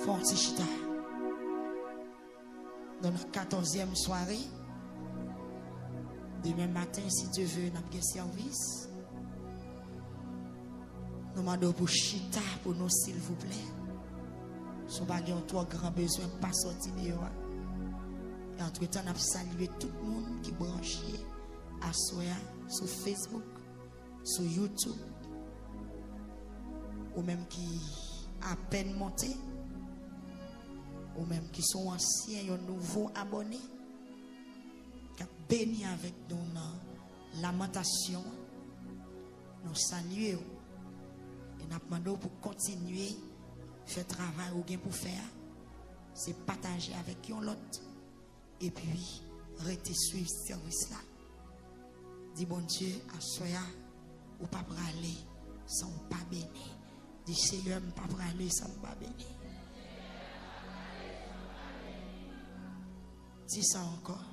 Fontichita. Dans notre 14e soirée, demain matin, si Dieu veut, nous avons un service. Nous demandons pour Chita pour nous, s'il vous plaît. Si nous avons trop grand besoin, pas sortir dehors. Et entre-temps, nous avons salué tout le monde qui est branché à Soya, sur Facebook, sur YouTube, ou même qui à peine monté, ou même qui sont anciens et nouveaux abonnés, qui ont béni avec nous dans lamentation. Nous saluons et nous demandons pour continuer à faire le travail ou bien pour faire, c'est partager avec l'autre et puis rester suivre ce service là. Dis bon Dieu à Soya ou pas aller sans pas bénir. Dis Seigneur pas aller sans pas bénir. Dis ça encore.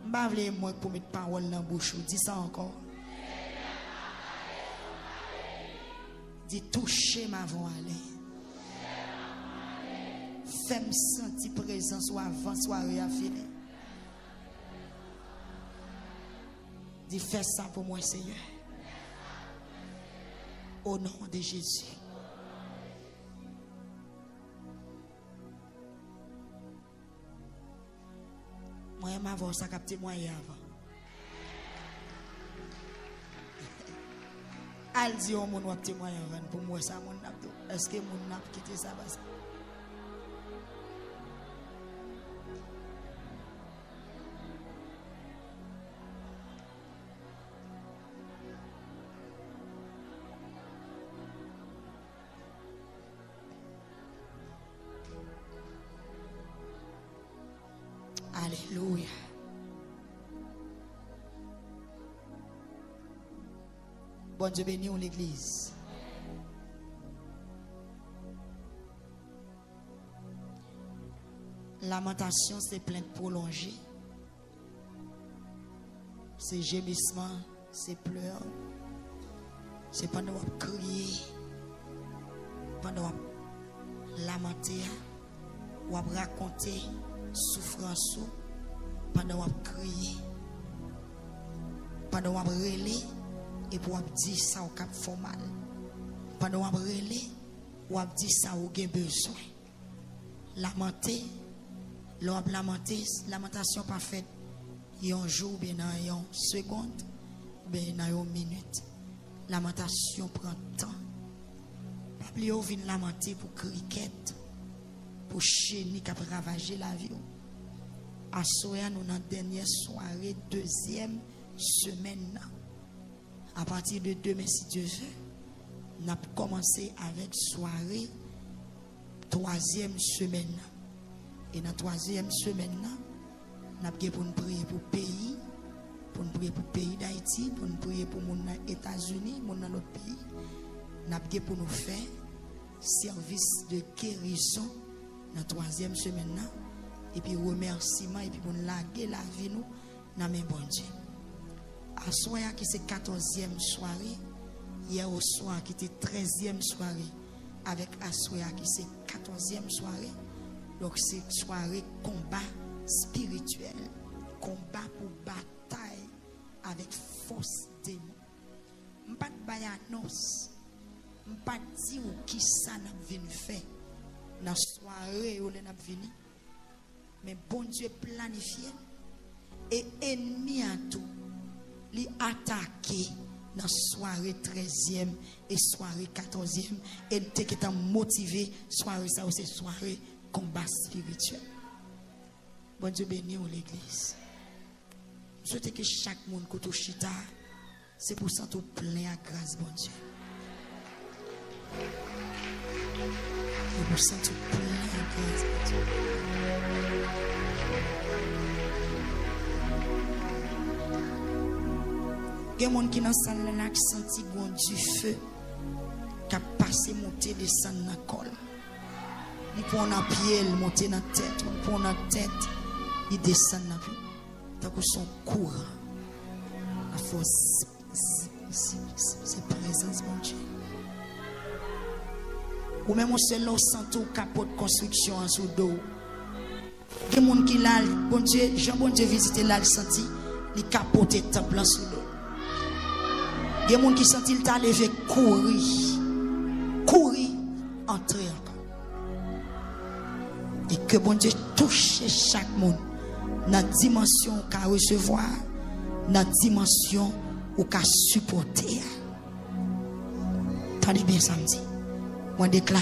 Je ne veux pas pour mettre parole dans la bouche. Dis ça encore. Dis toucher ma voix. Fais-moi sentir présence soit avant soirée à finir. Dis fais ça pour moi Seigneur. Au nom de Jésus. Moi, ma voix, ça capte moi avant. Al dit au monde wapte moi avant pour moi ça mon n'a. Est-ce que mon n'a quitté ça bas? Alléluia. Bon Dieu béni l'église. Lamentation, c'est plainte prolongée. C'est gémissement, c'est pleurs. C'est pendant qu'on crier, pendant qu'on lamenter, ou raconter souffrance, pendant qu'on crier, pendant qu'on relais. Et pour dire ça, on a fait mal. Pendant qu'on relais, on dit ça, on a besoin. Lamenter, l'on lamenter, lamentation pas faite. Il y a un jour, bien dans une seconde, bien dans une minute. Lamentation prend temps. Pas plus on vient lamenter pour cricket, pour chenille qui a ravagé la vie. À Soya, nous dans la dernière soirée, deuxième semaine. À partir de demain, si Dieu veut, nous avons commencé avec soirée, troisième semaine. Et dans la troisième semaine, nous avons pour nous prier pour le pays, pour nous prier pour le pays d'Haïti, pour nous prier pour les États-Unis, pour notre pays. Nous avons pour nous faire service de guérison dans la troisième semaine. Et puis remerciement, et puis pour nous laguer la vie, nous, dans mes bon Dieu. À Soya qui c'est 14e soirée, hier au soir qui était 13e soirée, avec Asoya qui c'est 14e soirée. Donc c'est soirée combat spirituel, combat pour bataille avec force démon. M'pas pas annonce, m'pas dire qui ça n'a venu faire dans soirée où n'a venu. Mais bon Dieu planifié et ennemi à tout. Li attaqué dans soirée 13e et soirée 14e et te qui t'a motivé soirée ça c'est soirée combat spirituel. Bon Dieu béni l'église. Je souhaite que chaque monde koto chita c'est pour ça tout plein à grâce bon Dieu. C'est pour ça tout plein à grâce bon Dieu. Il y a des gens qui dans salle là qui senti bon du feu qui a passé monter descendre dans le col. Il prend en pied, il monte dans la tête, il prend dans la tête, il descend dans la vie. Tant que son courant, la force, c'est présence mon Dieu. ou même on se lance sans tout capot de construction en sous dos. Il y a des gens qui là, bon Dieu, Jean-Bon Dieu visité là, il senti, il capote temple en sous dos. Il y a des gens qui senti il t'a levé courir, entrer encore. Et que bon Dieu touche chaque monde dans la dimension qu'a recevoir, dans la dimension où qu'a supporter. Tendez bien samedi. Moi déclare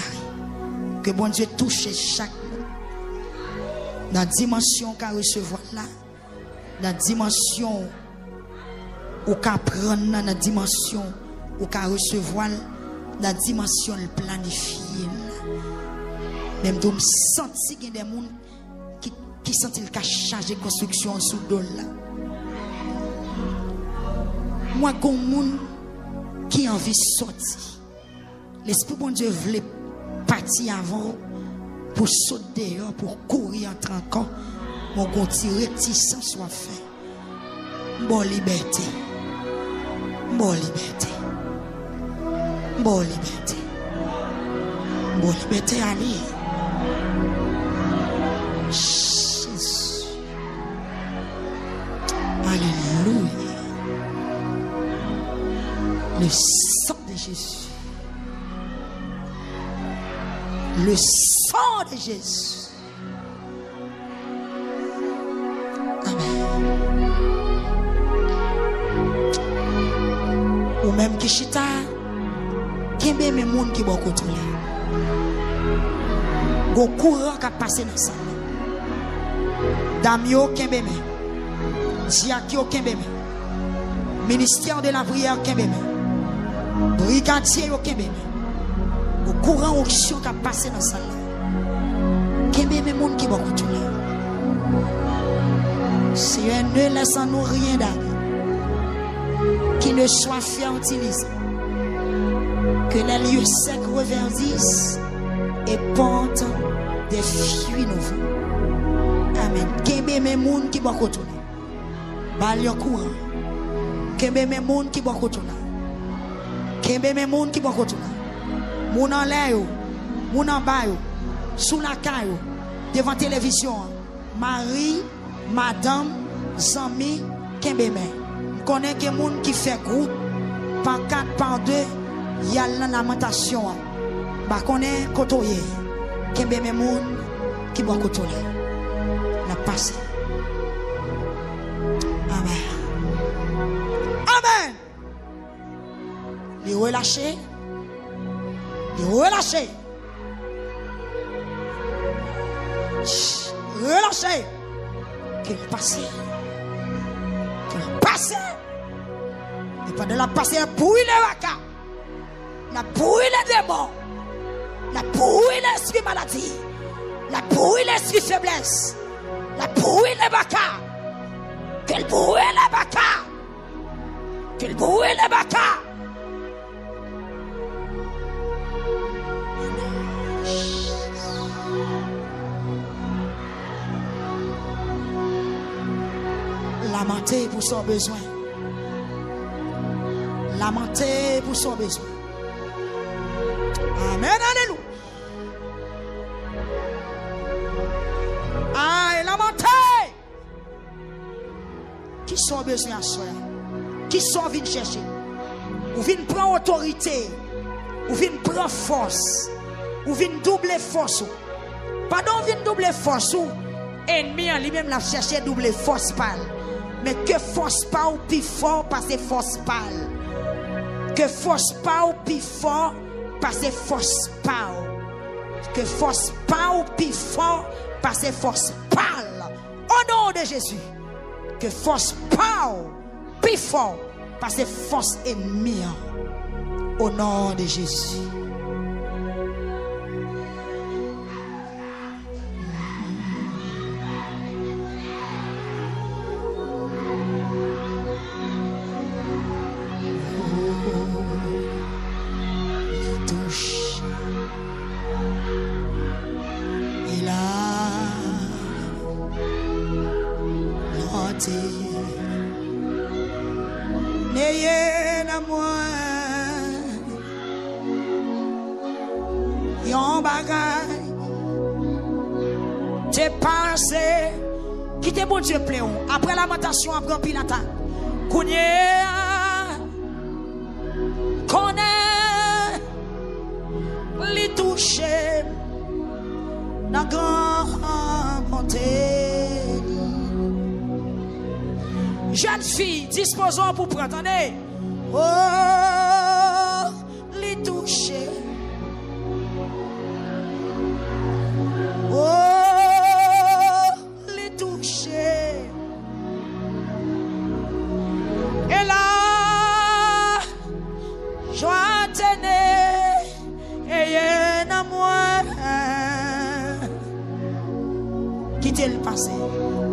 que bon Dieu touche chaque monde dans la dimension qu'a recevoir là, dans la dimension où qu'a prendre, dans la dimension où qu'a recevoir, dans la dimension planifiée. Même de me sentir qu'il y a des gens qui sentent qu'il a chargé de construction sous dol là. Moi, il y a des gens qui ont envie de sortir. L'Esprit bon Dieu voulait partir avant pour sauter dehors, pour courir entre encore. Mon petit réticence soit fait. Bonne liberté. Bonne liberté. Bonne liberté. Bonne liberté, allez. Jésus. Alléluia. Le sang de Jésus. Le sang de Jésus. Amen. Ou même qui chita, qui bien mes monde qui bon contrôler. Go courant qui a passé dans ça. Damio Kembeme, Diakio Kembeme, ministère de la prière Kembeme, brigadier Kembeme, au courant auction qui a passé dans ça. Kembeme monde qui va continuer. Seigneur, ne laisse en nous rien d'arrêt, qui ne soit fertilisé, que les lieux secs reverdissent et portent des fruits nouveaux. Amen. Kembe mes moun qui va retourner. Balio courant. Kembe mes moun qui va retourner. Kembe mes moun qui va retourner. Moun en l'air, moun en bas, sous la caille, devant télévision. Marie, madame, zami, kembe mes. On connaît que moun qui fait groupe par 4 par 2, il y a la lamentation. Ba connaît kotoye. Kembe mes moun qui va retourner. La passé. Amen. Amen. Les relâcher. Les relâcher. Relâcher. Qu'il passe. Qu'il passe. Et pas de la passer à pourrir les waka. La pourrir les démons. La pourrir l'esprit maladie. La pourrir l'esprit faiblesse. La pourrir les baka. Qu'elle pourrir les baka. Qu'elle pourrir les baka. Lamenter pour son besoin. Lamenter pour son besoin. Amen, alléluia. Aïe, lamenter. Qui sont besoin à soi? Qui sont venus chercher? Ou viennent prendre autorité? Ou viennent prendre force? Ou viennent doubler force? Pardon, viennent doubler force? Ennemi en lui-même l'a cherché doubler force pâle. Mais que force pas ou plus fort passer force pâle. Que force pas ou plus fort passer force pâle. Que force pas ou plus fort passer force pâle. Au nom de Jésus. Que force pas ou plus fort passer force ennemie. Au nom de Jésus. yon bagay. T'es passé. Qui te bon Dieu plaît. Après lamentation, après pile attaque. Kounye. Connaît. Li touche. Nan grand bonté. Jeune fille, disposons pour prendre. Attendez. Oh, les toucher. Oh, les toucher. Et là, joie tenez, et y'en a moi. Quittez le passé.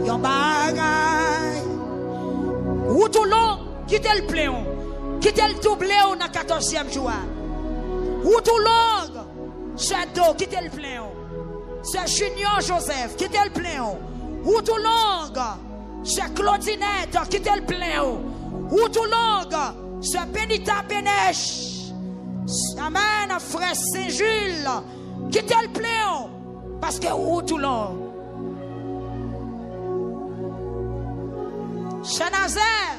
Yon bagay. Ou tout long, quittez le pléon. Quittez le doublé ou dans 14e jour. Ou tout long, c'est Do, quittez le pléon. C'est Junior Joseph, quittez le pléon. Ou tout long, c'est Claudinette, quittez le pléon. Ou tout long, c'est Benita Benesh. Amen, frère Saint-Jules, quittez le pléon. Parce que ou tout long. C'est Nazaire.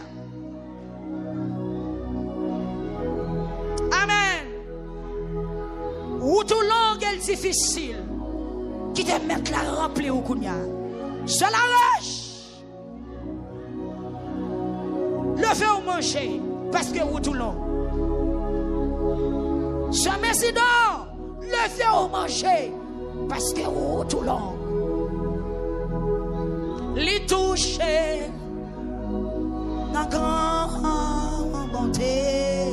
Amen. Ou tout long est difficile. Qui te mettre la remplie au kounya. C'est la roche. Levez ou manger. Parce que ou tout long. C'est Messidor. Levez ou manger. Parce que ou tout long. Les toucher. Dans grand bonté.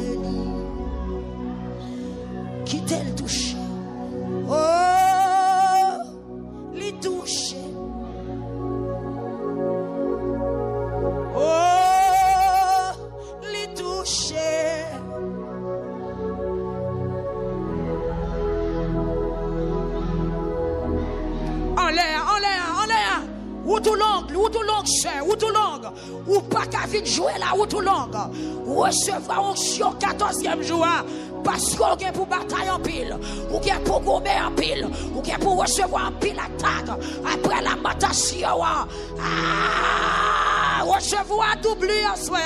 Qui t'elle touche. Oh, les touche. Oh, les touche. En l'air, en l'air, en l'air. Ou tout long, cher, ou tout long. Ou pas qu'à vite jouer là, ou tout long. Recevoir onction 14e jour. Parce qu'on est pour bataille en pile, ou qui est pour gommer en pile, ou qui est pour recevoir en pile attaque. Après la matation, recevoir doublé en soi.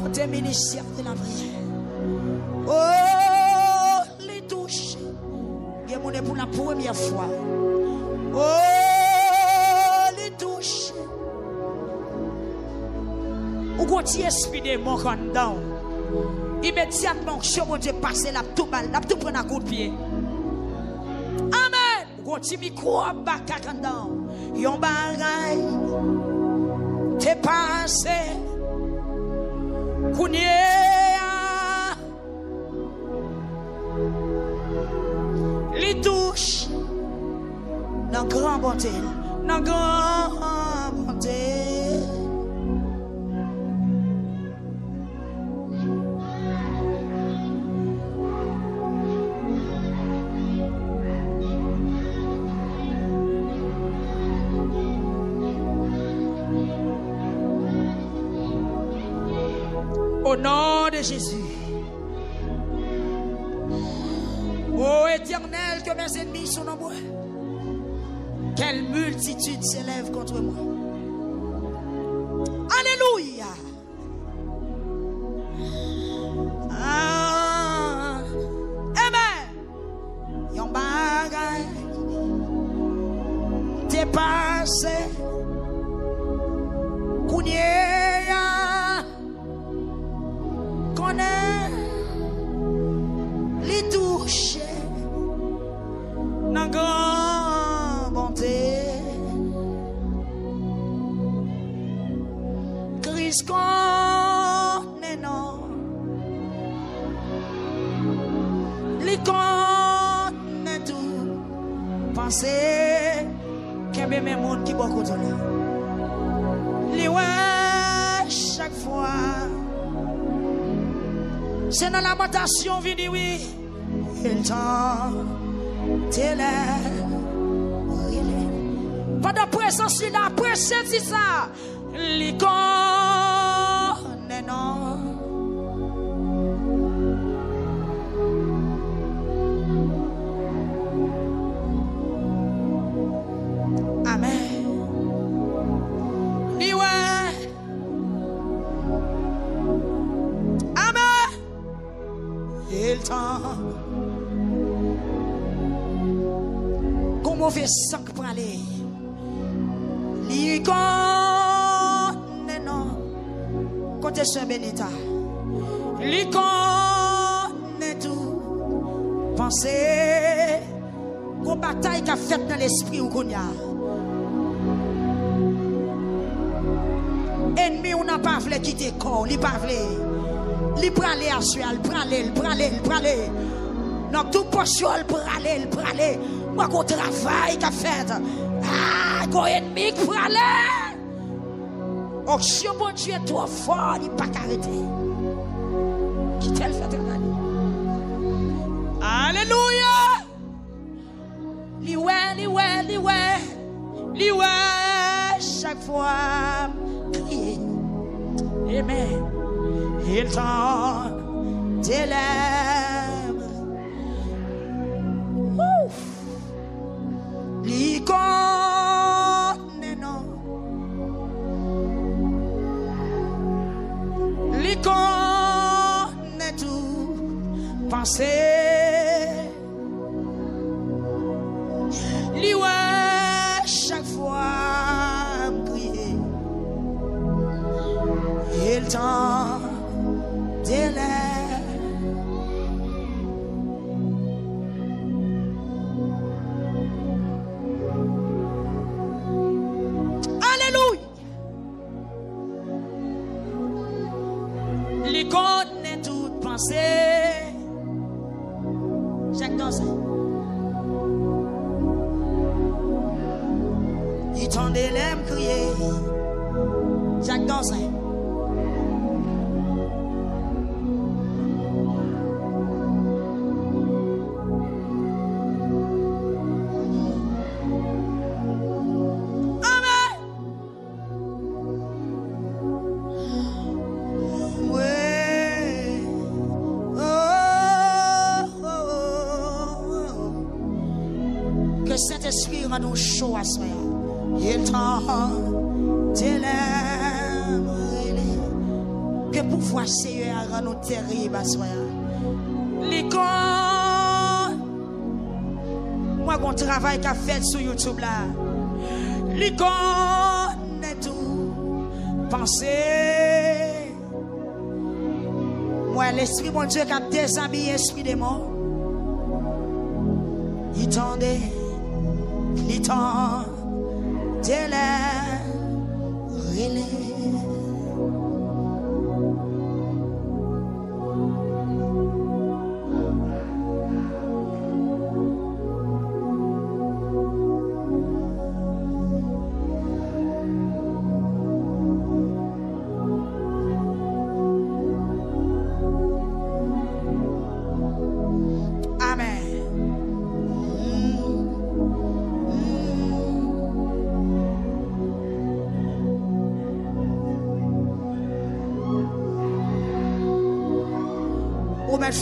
Côté ministère de la prière. Oh, les touches. Il y a pour la première fois. Oh, les touches. Ou quand tu espines mon candan, immédiatement, je mon Dieu passe la tout mal, la tout prendre un coup de pied. Amen. Ou quand tu micro bas candan, yon bagay, t'es passé, kounye, les touches, dans grand bonté, dans grand bonté. Au nom de Jésus. Ô Éternel, que mes ennemis sont nombreux. Quelle multitude s'élève contre moi. Alléluia. Amen. Yon bagay t'es passé. Kounye. Les touches dans grand bonté. Christ connaît non. Les connaît tout. Pensez qu'il y a même monde qui va contrôler. Les ouais chaque fois. C'est dans la lamentation, vini oui. Il t'en pendant présence, il a pressé ça. L'icône, non. temps. Qu'on mauvais sang pour aller. L'icône, non. Côté sur Benita. L'icône est tout. Pensez qu'on bataille qu'a faite dans l'esprit ou qu'on y a. Ennemi, on n'a pas voulu quitter le corps, il n'a pas voulu. Il prale à soi, il prale. Donc tout poche, il prale. Moi, qu'on travaille qu'a fait. Ah, qu'on ennemi qui prale. Oh, si mon Dieu est trop fort, il n'a pas arrêté. Quittez le fait. Alléluia. Liwe, chaque fois, crier. Amen. Il t'en délève. L'icône, non. L'icône est tout. Pensez. Liwe, chaque fois, crier. Il t'en délève. Alléluia. L'icône est toute pensée. Jacques Dansin. Il t'en délève crier. Jacques Dansin. Que Saint-Esprit rend nous chaud à soi. Il t'en délève. Que pouvoir Seigneur rend nous terribles à soi. L'icône. Moi, mon travail qu'a fait sur YouTube là. L'icône est tout. Pensez. Moi, l'esprit, mon Dieu, qui a déshabillé l'esprit des morts. Il tendait. Il t'en délève.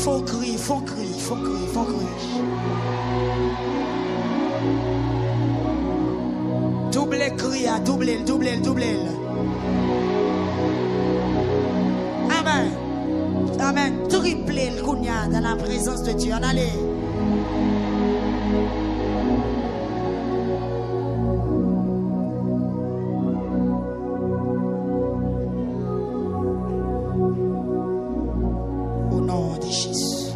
Faut crier. Double. Amen. Triple le kounya dans la présence de Dieu. En allez. Au nom de Jésus.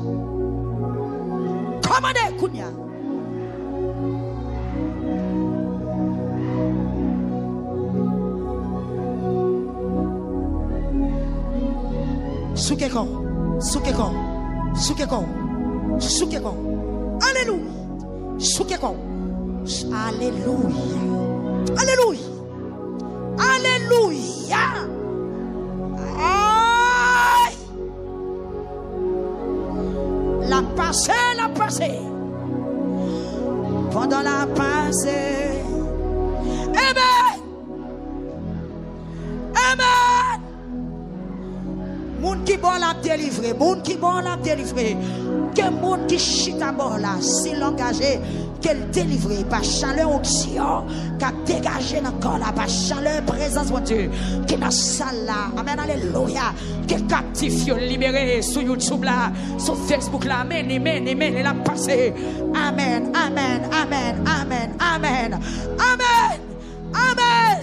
Commandez kounya. Soukeko. Alléluia. Soukeko. Alléluia. Aïe. La passée. Pendant la passée. Amen. Moun qui bon la délivrer. Que moun qui chita bon là, s'il engagé, qu'elle délivre par chaleur onction qu'a dégagé dans le corps là, par chaleur présence de Dieu qui est dans la salle là. Amen, alléluia. Qui est captif, libéré sur YouTube là, sur Facebook là. Amen, amen, amen. Elle a passé. Amen, amen, amen, amen, amen, amen, amen.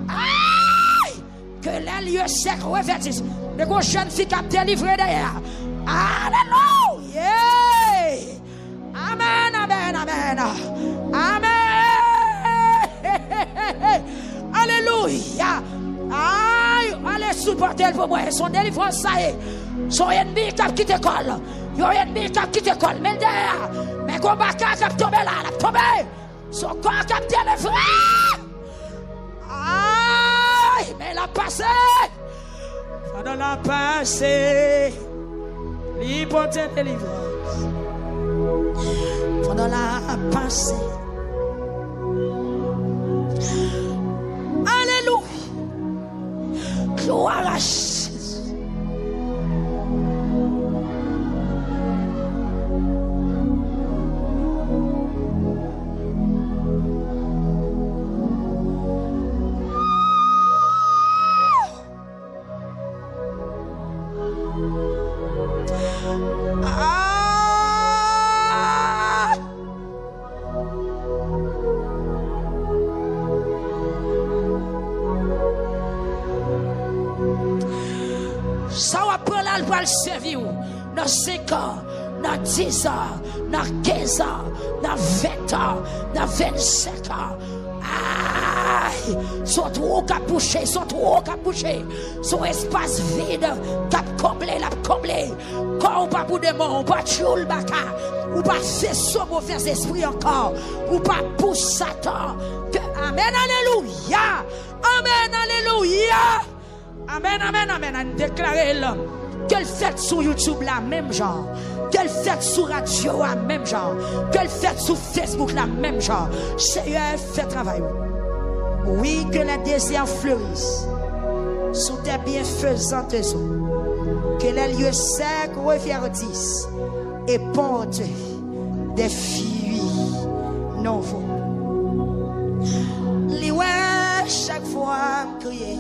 Aïe! Que les lieux secs revêtissent. Les jeunes filles qui ont délivré derrière. Alléluia. Amen, amen, amen. Amen. Alléluia. Aïe, allez supporter pour moi. Son délivrance, ça y est. Son ennemi qui a quitté l'école. Son ennemi qui a quitté l'école. Mais derrière, mais qu'on va tomber là, la tomber. Son corps qui a délivré. Aïe, mais la passé. Pendant la passé. L'hypothèse de délivrance. Pendant la passé. Alléluia. Gloire à Jésus. Servir dans 5 ans, dans 10 ans, dans 15 ans, dans 20 ans, dans 25 ans. Aïe! Soit trop capouché, soit trop capouché. Son espace vide, cap comblé, la comblé. Quand on pas pour des mots, on pas tchoul baka, ou pas fait son mauvais esprit encore, ou pas pour Satan. Que, amen, alléluia! Amen, alléluia! Amen, amen, amen. Déclarez l'homme. Qu'elle fait sur YouTube la même genre. Qu'elle fait sur radio la même genre. Qu'elle fait sur Facebook la même genre. Seigneur, fait travail. Oui, que les désirs fleurissent sous tes bienfaisantes eaux. Que les lieux secs reverdissent et portent des fruits nouveaux. Liouais, chaque fois crier.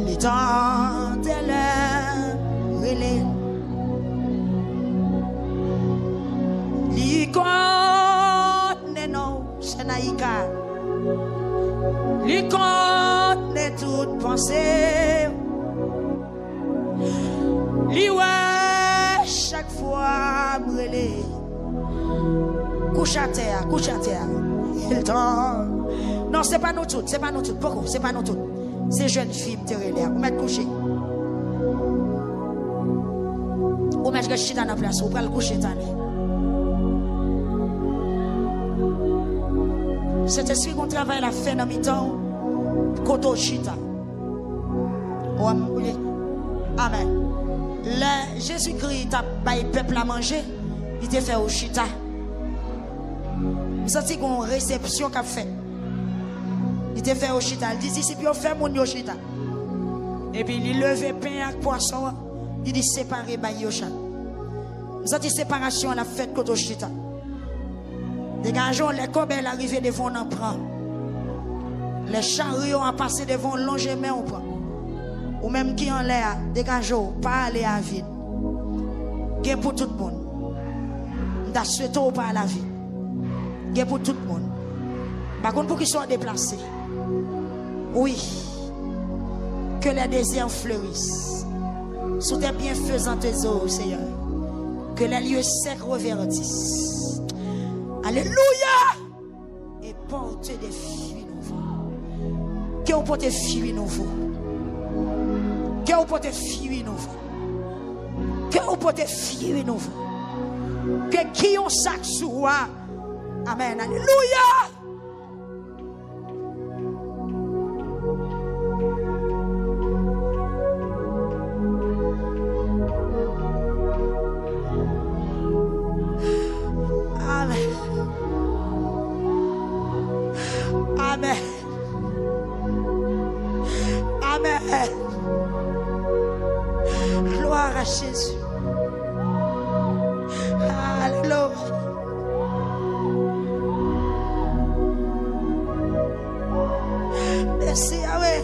Les temps de l'air relais. L'icône non, c'est naïka. L'icône est toute pensée. Liouais, chaque fois brûlé. Couche à terre, couche à terre. Le temps. Non, c'est pas nous toutes, c'est pas nous toutes. Pourquoi? C'est pas nous toutes. Ces jeunes filles me tirent l'air. Vous mettez coucher. Vous mettez le chita dans la place. Vous prenez le coucher. C'est esprit qu'on travaille la fin dans mi-temps. Koto chita. Amen. Le Jésus-Christ a baillé peuple à manger. Il t'a fait au chita. Vous sentez qu'on réception qu'a fait. Il t'a fait au chita. Il dit si puis on fait mon yoshita. Et puis il levait pain avec poisson. Il dit séparer by yosha. Vous sentez séparation la fête koto chita. Dégageons les cobelles arrivés devant on en prend. Les chariots ont passé devant longement on prend. Ou même qui en l'air, dégageons, pas aller à vide. Gain pour tout le monde. Nous souhaitons pas à la vie. Gain pour tout le monde. Par contre, pour qu'ils soient déplacés. Oui. Que les désirs fleurissent. Sous tes bienfaisantes eaux, Seigneur. Que les lieux secs reverdissent. Alléluia. Et porte des fruits nouveaux. Que vous portez des fruits nouveaux. Que vous portez des fruits nouveaux. Que vous portez des fruits nouveaux. Que qui ont sac sur moi. Amen. Alléluia. Amen. Amen. Gloire à Jésus. Alléluia. Merci Yahweh.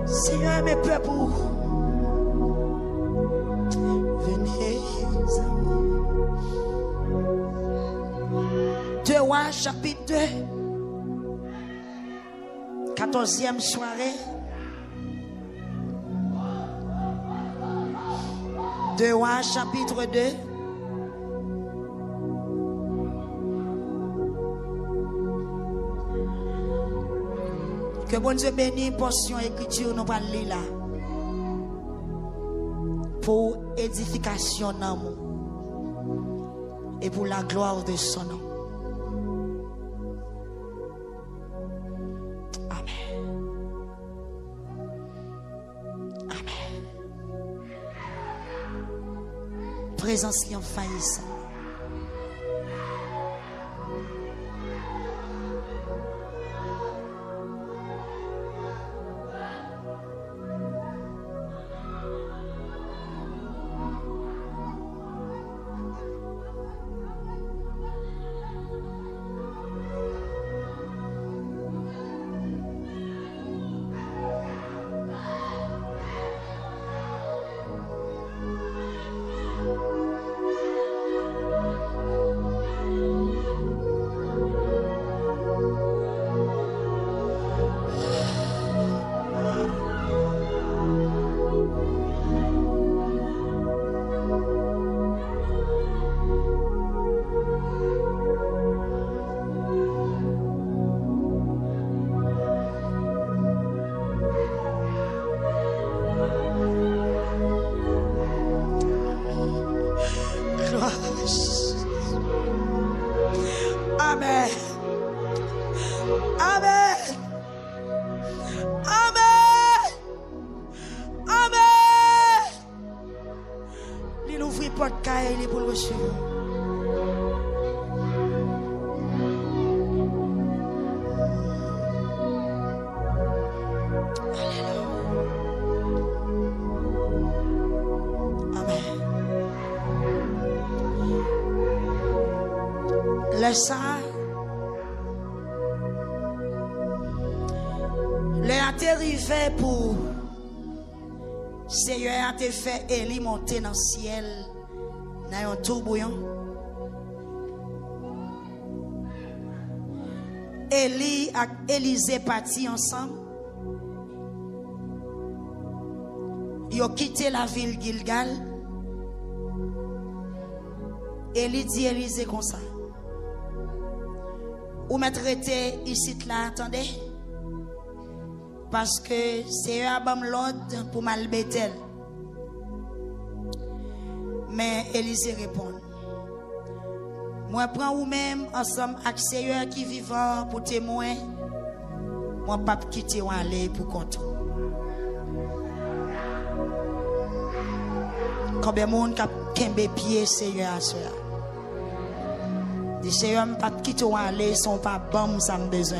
Seigneur, mes peuples, venez. 2 Rois, chapitre 2, 14e soirée. 2 Rois, chapitre 2. Que bon Dieu bénisse portion écriture nous parlons là pour édification d'amour et pour la gloire de son nom. Amen. Amen. Présence en faillissant. Amen. Amen. Amen. Amen. Il ouvre la porte il est pour le recevoir. Laisse ça. Les arrivé pour Seigneur a te fait Élie monter dans le ciel dans un tourbillon. Élie et Élisée partis ensemble. Ils ont quitté la ville Gilgal. Élie dit Élisée comme ça. Ou me traiter ici là, attendez. Parce que c'est eux qui l'ordre pour m'albéter. Mais Élisée répond. Moi prends ou même ensemble avec ceux qui vivent pour témoin. Moi pas quitter ou aller pour compte. Combien de monde qui a kembe pied Seigneur à cela. Des Seigneur pas quitter ou aller sont pas bon ça me besoin.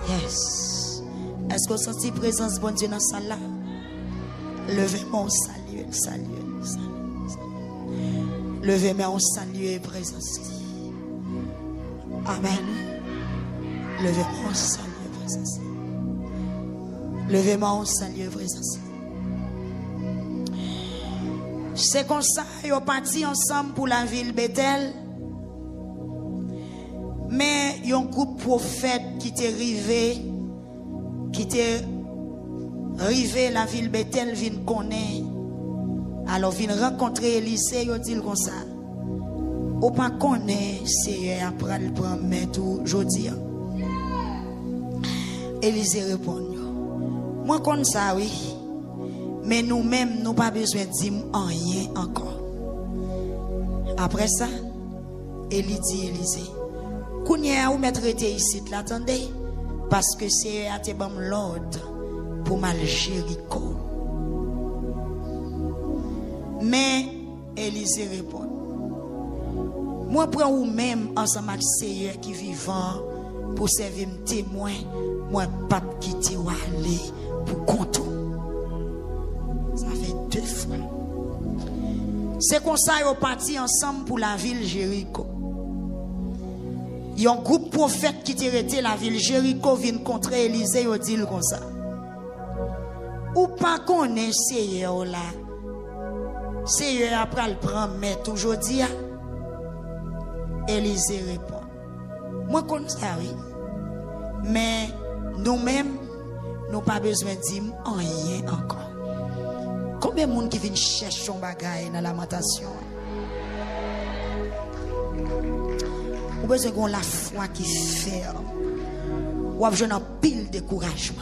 Yes. Est-ce que vous sentez la présence de bon Dieu dans cette salle là? Levez-moi, on salue, salue. Levez-moi, on salue la présence. Amen. Levez-moi, on salue la présence. Levez-moi, on salue la présence. C'est comme ça, ils sont partis ensemble pour la ville Bethel. Mais il y a un groupe prophète qui était arrivé la ville Bethel, vient connaître. Alors vient rencontrer Élisée, il dit comme ça. Ou pas connaît c'est après le prendre tout jodi. Élisée répond, moi connais ça oui. Mais nous-mêmes nous pas besoin de dire rien encore. Après ça, Élie dit Élisée, Kounia ou mettre ici, l'attendez, parce que c'est à te bon l'ordre pour mal Jéricho. Mais Élisée répond, moi prends ou même ensemble avec Seigneur qui vivant pour servir me témoin, moi pas quitter ou aller pour compte. Ça fait 2 fois. C'est comme ça qu'ils sont partis ensemble pour la ville Jéricho. Il y a un groupe prophète qui t'a été la ville Jéricho vient contre Élisée et dit comme ça. Ou pas qu'on est Seigneur là. Seigneur après le prendre mais toujours dire. Élisée répond. Moi comme ça oui. Mais nous-mêmes nous pas besoin de dire rien encore. Combien de monde qui vient chercher son bagage dans la lamentation? Ou besoin de la foi qui ferme. Ou besoin d'un pile de découragement.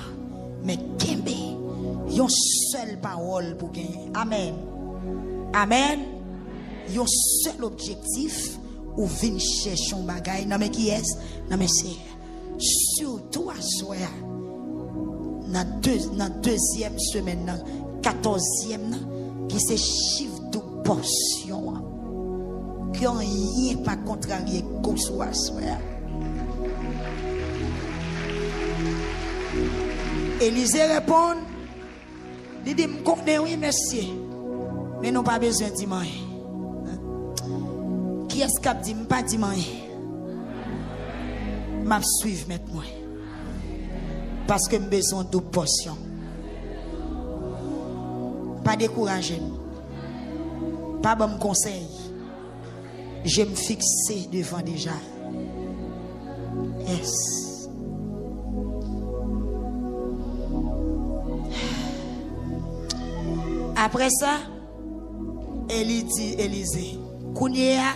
Mais kembe, yon seule parole pour gagner. Amen. Amen. Yon seul objectif ou vient chercher son bagage. Non mais qui est? Non mais c'est surtout à soi. Dans deuxième semaine, 14e, qui se chiffre de portion. Qui n'ont rien pas contrarié comme ça. Élisée répond, il dit, je connais, oui, monsieur, mais nous pas besoin de dire rien. Qui est-ce qui a dit, pas dire rien? Je suivre maintenant. Parce que j'ai besoin de portion. Pas décourager. Pas bon conseil. Je me fixer devant déjà. Yes. Après ça, Élie dit Élisée, Kounia,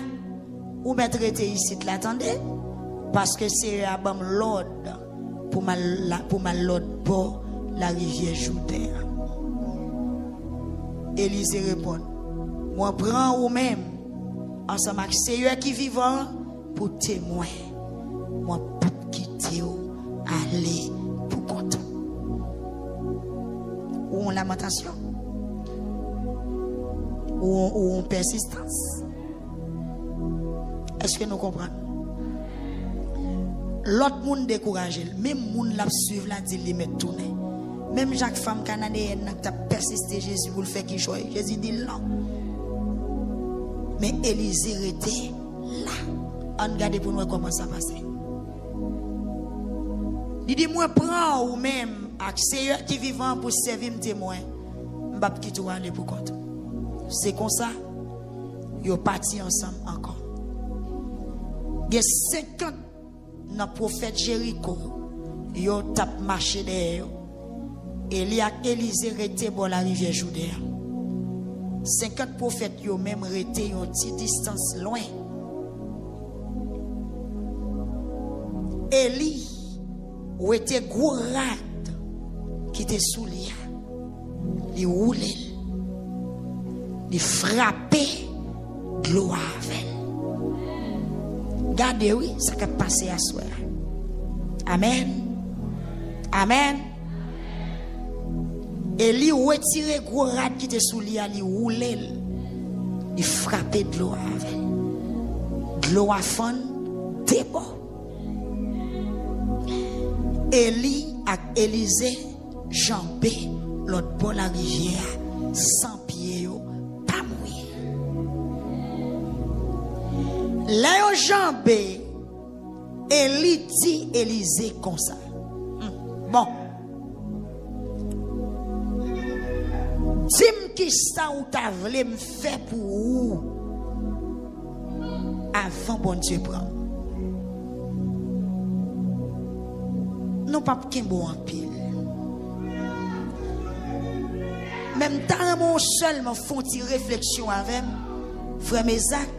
ou mettre ici, l'attendez, parce que c'est à bon l'ordre pour mal l'ordre pour la rivière Jourdain. Élisée répond, moi prends ou même ensemble avec Seigneur qui vivant pour témoin. Moi pas quitter aller pour compte. Ou en lamentation. Ou en persistance. Est-ce que nous comprenons? L'autre monde découragé, même monde la suivre la dit les mettre tourner. Même Jacques femme canadienne qui a persisté Jésus pour le faire qu'il choisit. Jésus dit non. Mais Élisée était là. On regarde pour nous comment ça passe. Il dit moi prends ou même avec Seigneur qui vivant pour servir me témoin. M'pa quitter aller pour compte. C'est comme ça. Yo parti ensemble encore. Il y a 50 dans prophète Jéricho. Yo tap marché derrière. Élisée était bon la rivière Jourdain. 50 prophètes yo même resté une petite distance loin. Élie ou était gros rade qui était sous lui. Il roulait. Il frappait de l'eau avec. Regardez oui, ça qui passé à soi. Amen. Amen. Élie retiré gros rade qui était sous lui, il roulait. Il frappait de l'eau avec. De l'eau à fond, t'es bon. Élie et Élisée jambé l'autre bord de la rivière sans pied, pas mouillé. Là, yo jambé, Élie dit Élisée comme ça. Bon. Dis-moi qui ça ou t'as voulu me faire pour vous avant bon Dieu prend. Non pas qu'un bon en pile. Même temps mon seul me font une réflexion avec frère Mézac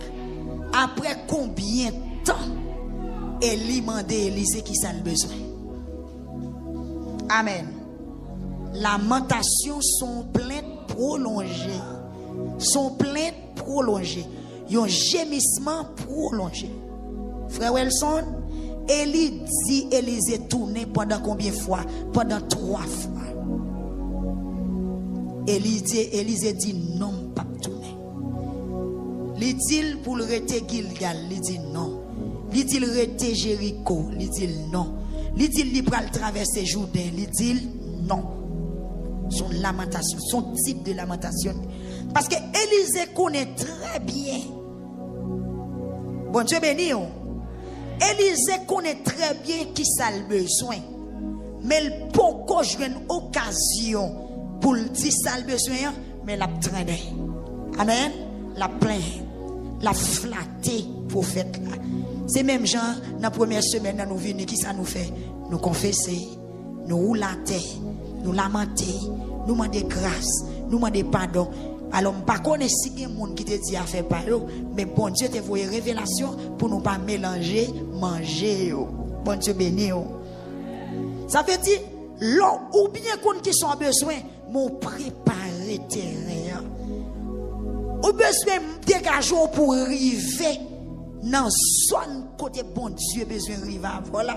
Après combien de temps Élie mandait Élisée qui ça le besoin? Amen. Lamentations sont plaintes prolongées. Sont plaintes prolongées. Un gémissement prolongé. Frère Wilson, Élie dit Élisée tourner pendant combien de fois? Pendant 3 fois. Élisée dit non, pas tourner. Il dit pour le rester Gilgal, il dit non. Il dit le rester Jéricho, il dit non. Il dit il va traverser Jourdain, il dit non. Son lamentation, son type de lamentation. Parce que Élisée connaît très bien. Bon Dieu béni. Élisée connaît très bien qui ça le besoin. Mais il peut pas jouer une occasion pour le dire ça le besoin, mais la traîner. Amen. La plainte, la flatter prophète là. C'est même gens dans la première semaine nous venons qui ça nous fait? Nous confesser, nous roulater, nous lamenter, nous demander grâce, nous demander pardon. Alors, je ne sais pas si il y a des gens qui te disent à faire pardon, mais bon Dieu te voit révélation pour ne pas mélanger, manger. Bon Dieu béni. Ça veut dire, l'eau ou bien qu'on qui sont besoin, m'ont préparé terrain. Ou besoin dégager pour arriver dans zone côté bon Dieu besoin arriver voilà.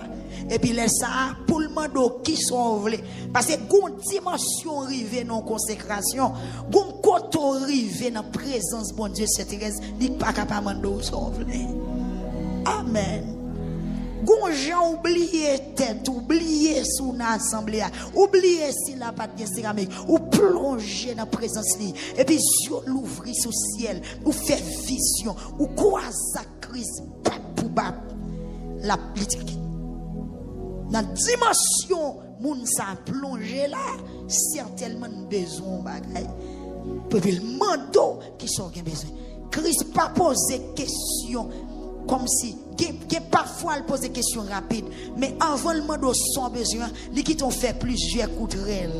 Et puis laisse ça pour le monde qui sont voulés parce que gon dimension arriver dans consécration, gon côté arriver dans présence bon Dieu cette Thérèse, il pas capable mando sauver. Amen. Gon gens oublier tête, oublier sous l'assemblée, oublier si la patte céramique, ou plonger dans la présence li et puis Dieu l'ouvrir sous ciel, ou faire vision, ou croise sa crise pour bab la politique. Dans dimension moun sa plonger là, certainement besoin bagay. Puis le mando qui sont besoin. Christ pas poser question comme si parfois elle pose des questions rapides, mais avant le monde son besoin, li qui t'ont fait plusieurs coups de rel,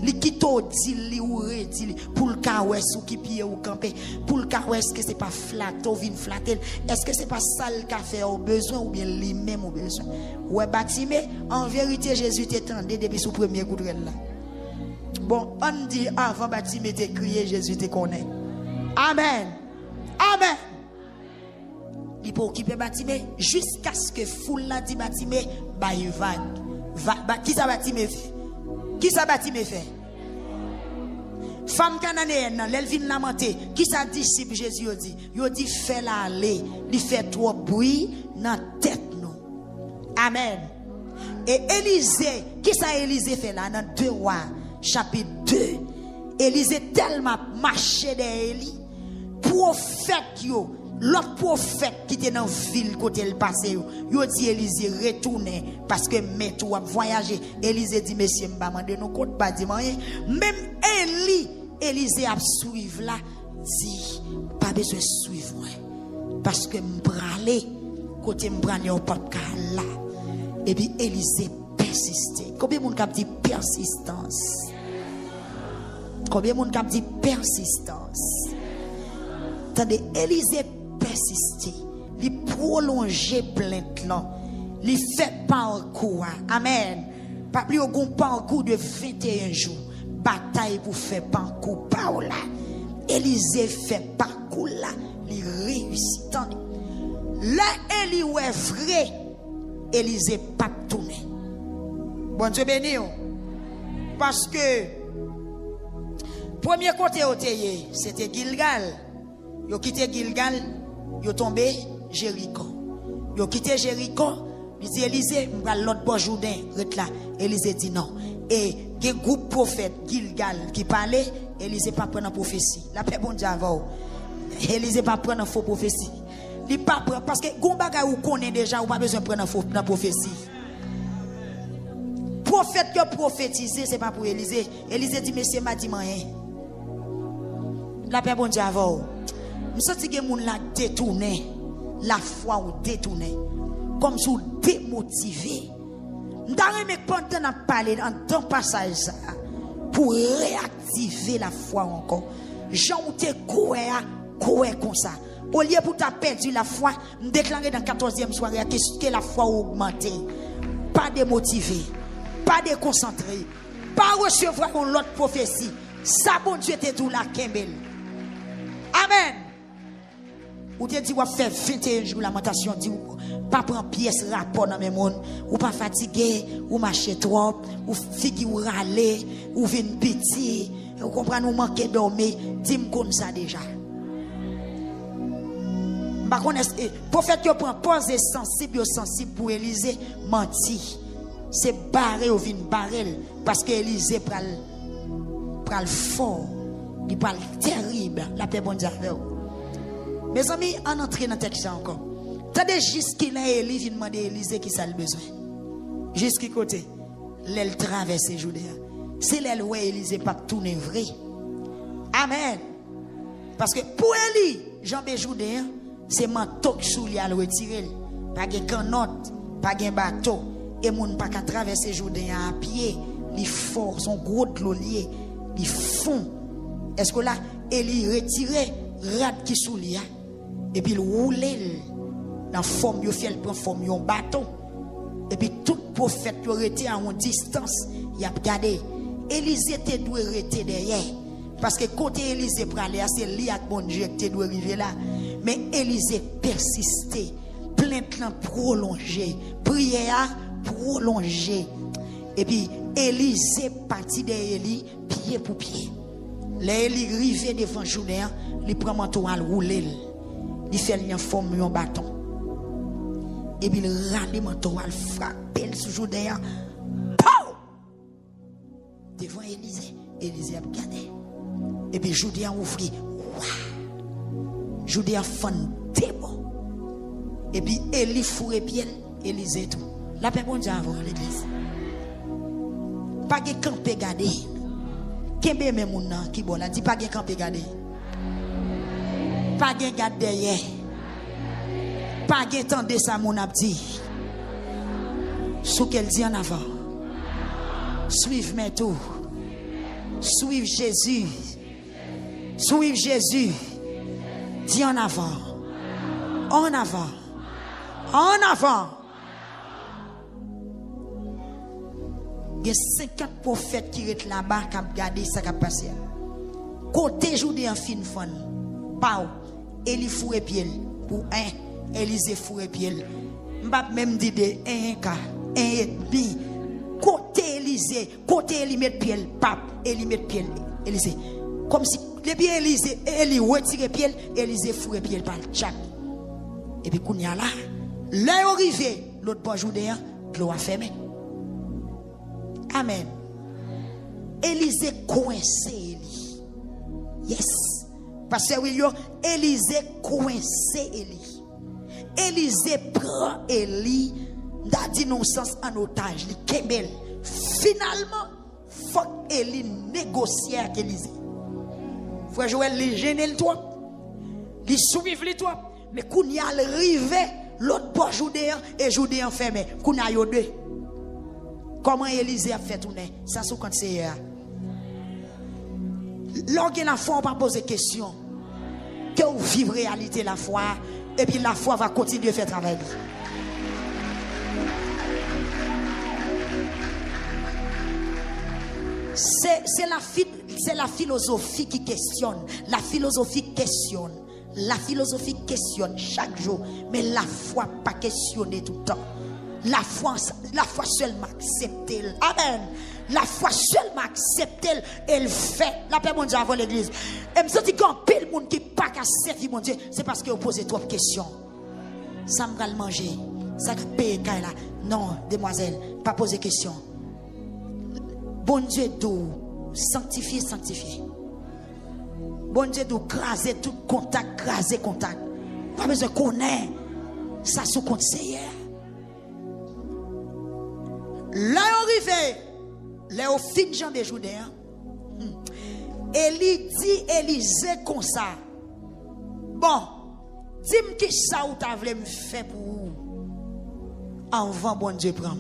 li qui t'ont dit li ou redit pour le cas ou qui pied ou camper, pour le cas est-ce que c'est pas flatter ou vin flatter, est-ce que c'est pas ça le café au besoin ou bien lui même au besoin. Ouais Batimé, en vérité Jésus t'étendait depuis son premier coup de rel là. Bon, on dit avant Batimé t'es crié, Jésus te connaît. Amen. Amen. Il peut occuper Batimé jusqu'à ce que foule la dit Batimé baille vague. Qui ça Batimé fait? Qui ça Batimé fait? Femme cananéenne, elle vient lamenter. Qui ça disciple Jésus dit? Il dit fait la aller, il fait trop bruit dans tête nous. Amen. Et Élisée, qui ça Élisée fait là dans 2 Rois chapitre 2. Élisée tellement marché derrière Élie, prophète yo. L'autre prophète qui était dans la ville côté le passé, il dit Élisée retourner parce que met ou voyager. Élisée dit monsieur m'ba mandé nous compte pas dit rien. Même Élisée a suivre là dit pas besoin suivre parce que m'bralé côté m'bralé au papa là. Et puis Élisée persistait. Combien de monde cap dit persistance? Combien de monde cap dit persistance? Attendez, Élisée persisté, il prolongeait plainte là, il fait parcours. Amen. Pas plus au parcours de 21 jours, bataille pour faire parcours par là. Élisée fait parcours là, il réussit. Là Élie est vrai, Élisée pas tourné. Bon Dieu béni. Parce que premier côté c'était Gilgal. Yo quitté Gilgal, yo tombé Jéricho. Yo quitté Jéricho, il dit Élisée, m'va l'autre bord Jourdain, ret là. Élisée dit non. Et que groupe prophète Gilgal qui parlait, Élisée pas prendre prophétie. La paix bon Dieu avant. Élisée pas prendre faux prophétie. Il pas prendre parce que gon bagay ou connaît déjà ou pas besoin prendre faux dans prophétie. Prophète qui prophétiser c'est pas pour Élisée. Élisée dit monsieur m'a dit rien. La paix bon Dieu avant. Je sens que les gens la détourné, la foi ou détourné, comme si vous démotivé. Je vais pendant parler dans ton passage pour réactiver la foi encore. Jean ou te coué comme ça. Au lieu pour ta perdu la foi, me déclarer dans 14e soirée que la foi a augmenté. Pas démotivé, pas déconcentré, pas recevoir une autre prophétie. Ça, bon Dieu, t'es tout là, Kembel. Amen. Ou te dit, ou faire 21 jours lamentation, dit, pas prendre pièce rapport dans mes mondes, ou pas fatigué, ou marcher trop, ou figure ou râler, ou vin petit, ou comprendre, ou manquer dormir, dis-moi comme ça déjà. Par contre, prophète qui prend pause sensible pour Élysée, menti. C'est barré ou vin barrel, parce que Élysée pral fort, il parle terrible, la paix bonne avec vous. Mes amis, on entre dans le texte encore. Tandis jusqu'il a Élie, il demande à Élysée qui ça le besoin. Jusqu'à côté, l'aile traverse Judée. C'est l'aile où Élysée pas tourner vrai. Amen. Parce que pour Élie, Jean-Bé Judée, c'est manteau qui sous lui à le retirer. Pas de canotte, pas de bateau. Et moun pas qu'à traverser Judée à pied. Les forts sont gros de l'eau lié. Ils font. Est-ce que là, Élie retiré, rad qui sous lui. Et puis il roule dans forme, il fait le forme, un bâton. Et puis tout prophète qui aurait été à une distance, il a regardé. Élisée te doit rester derrière. Parce que côté Élisée pour aller, c'est lui avec mon Dieu qui doit arriver là. Mais Élisée persistait. Plainte prolongée. Prière prolongée. Et puis Élisée partit derrière Élie, pied pour pied. Là, Élie arrivé devant Judée, il prend manteau à rouler. Il fait une forme un bâton. Et puis il râle manteau à frapper sur Judée. Devant Élisée, Élisée a regardé. Et puis Judée a ouvert. Judée a fait démon. Et puis Élie fourré pied, Élisée tout. La paix bon Dieu avant l'église. Pas de camper garder. Kembe même moun nan qui bon là dit pas de camper garder. Pas de garde derrière. Pas de tendre ça mon a dit. Ce qu'elle dit en avant. Suivez mes tours. Suivez Jésus. Suivez Jésus. Dis en avant. En avant. En avant. Il y a 50 prophètes qui sont là-bas qui ont regardé ce qui a passé. Côté Judée en fin fun. Pau. Élie fourré pied. Pour un. Élisée fourré pied. M'bap même dit de 1 cas. 1 et demi. Côté Élisée. Côté Élie met pied. Pape. Élie met pied. Élisée. Comme si. Depuis Élisée. Élie retire pied. Élisée fourré pied par le chat. Et puis, quand il y a là. L'heure arrivée. L'autre bon Judée. L'eau a fermé. Amen. Élisée coincé Élie. Yes. Parce que William, Élisée coincé Élie. Élisée prend Élie d'innocence en otage. Il kebel. Finalement, faut Élie négocier avec Élisée. Frère Joël, il gêne le toit. Il sourive le toit. Mais quand il y a arrivé, l'autre bord Judéen et Judéen fermé. Quand il y a deux. Comment Élisée a fait tourner? Ça, c'est quand c'est hier. Lorsqu'il y a la foi, on va poser question. Que vous vivez réalité la foi. Et puis la foi va continuer à faire travail. C'est la philosophie qui questionne. La philosophie questionne. La philosophie questionne chaque jour. Mais la foi pas questionner tout le temps. La foi seulement accepte. Amen. La foi seulement accepte. Elle fait. La paix mon Dieu avant l'église. Et me senti quand pile monde qui pas qu'à servir mon Dieu, c'est parce que vous posez trop de questions. Ça me va le manger. Ça me paye là. Non, demoiselle, pas poser question. Bon Dieu d'où sanctifier. Bon Dieu d'où craser tout contact, craser contact. Pas besoin de connaître ça sous conseiller. Là arrivé, là au fin Jean de Judée, Élie dit Élisée comme ça. Bon, dis-moi qui ça ou t'as voulu me faire pour vous. Avant bon Dieu prend.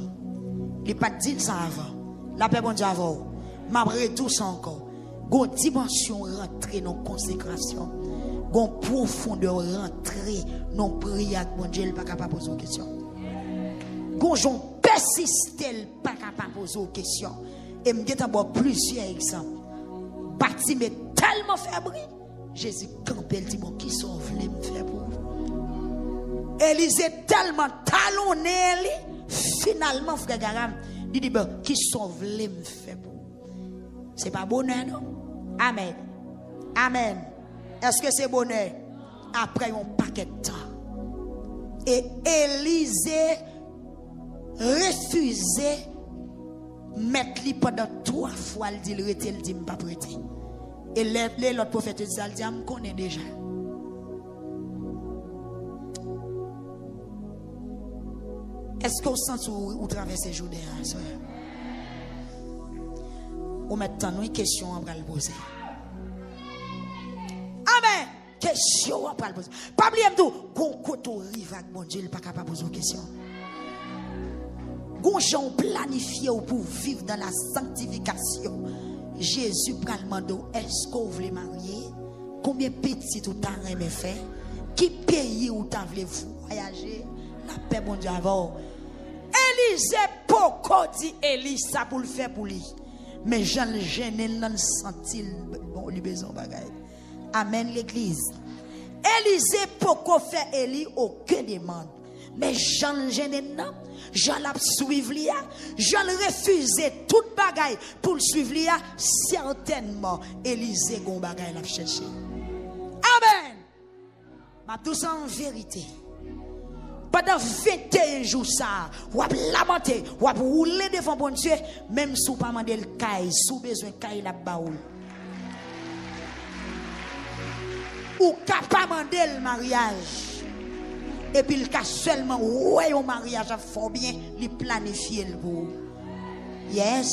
Il pas dit ça avant. La paix bon Dieu avant. M'a retour ça encore. gon dimension rentrer dans consécration, gon profondeur rentrer dans prière bon Dieu pas capable poser une question. Gon jon persister pas capable poser une question. Et me get avoir plusieurs exemples. Bâtiment tellement faible, Jésus campé dit bon qui sauve les me faire pour. Élisée tellement talonné finalement frère Garam dit bon qui sauve les me faire pour. C'est pas bonheur non? Amen. Amen. Est-ce que c'est bonheur? Après un paquet de temps. Et Élisée refusait mettre lui pendant 3 fois. Il dit, il dit, pas prêté. Et l'autre prophète dit, il dit, je connais déjà. Est-ce qu'on sent où traverser Jourdain, soeur? Ou maintenant, une question, on va le poser. Amen. Question, on va le poser. Pas oublier tout. Quand on arrive avec mon Dieu, il n'est pas capable de poser une question. Quand on planifie pour vivre dans la sanctification, Jésus prend le manteau. Est-ce qu'on veut marier? Combien de petits ou t'as aimé faire? Qui pays ou t'as voulu voyager? La paix, bon Dieu, avant. Élisée, pourquoi dit Élie ça pour le faire pour lui? Mais Jean le gêné dans le senti bon lui besoin bagaille. Amen l'église. Élisée pourquoi faire Élie aucune demande. Mais Jean le gêné non. Jean l'a suivre lui. Jean refusé toute bagaille pour le suivre lui. Certainement Élisée gon bagaille l'a cherché. Amen. Ma tout ça en vérité. Pendant 21 jours, ça, ou à lamenter, ou à rouler devant bon Dieu, même si vous pas demander le caille, sous besoin de caille la baoul. Ou capable demander le mariage. Et puis le cas seulement, ouais, au mariage, il faut bien le planifier le pour. Yes.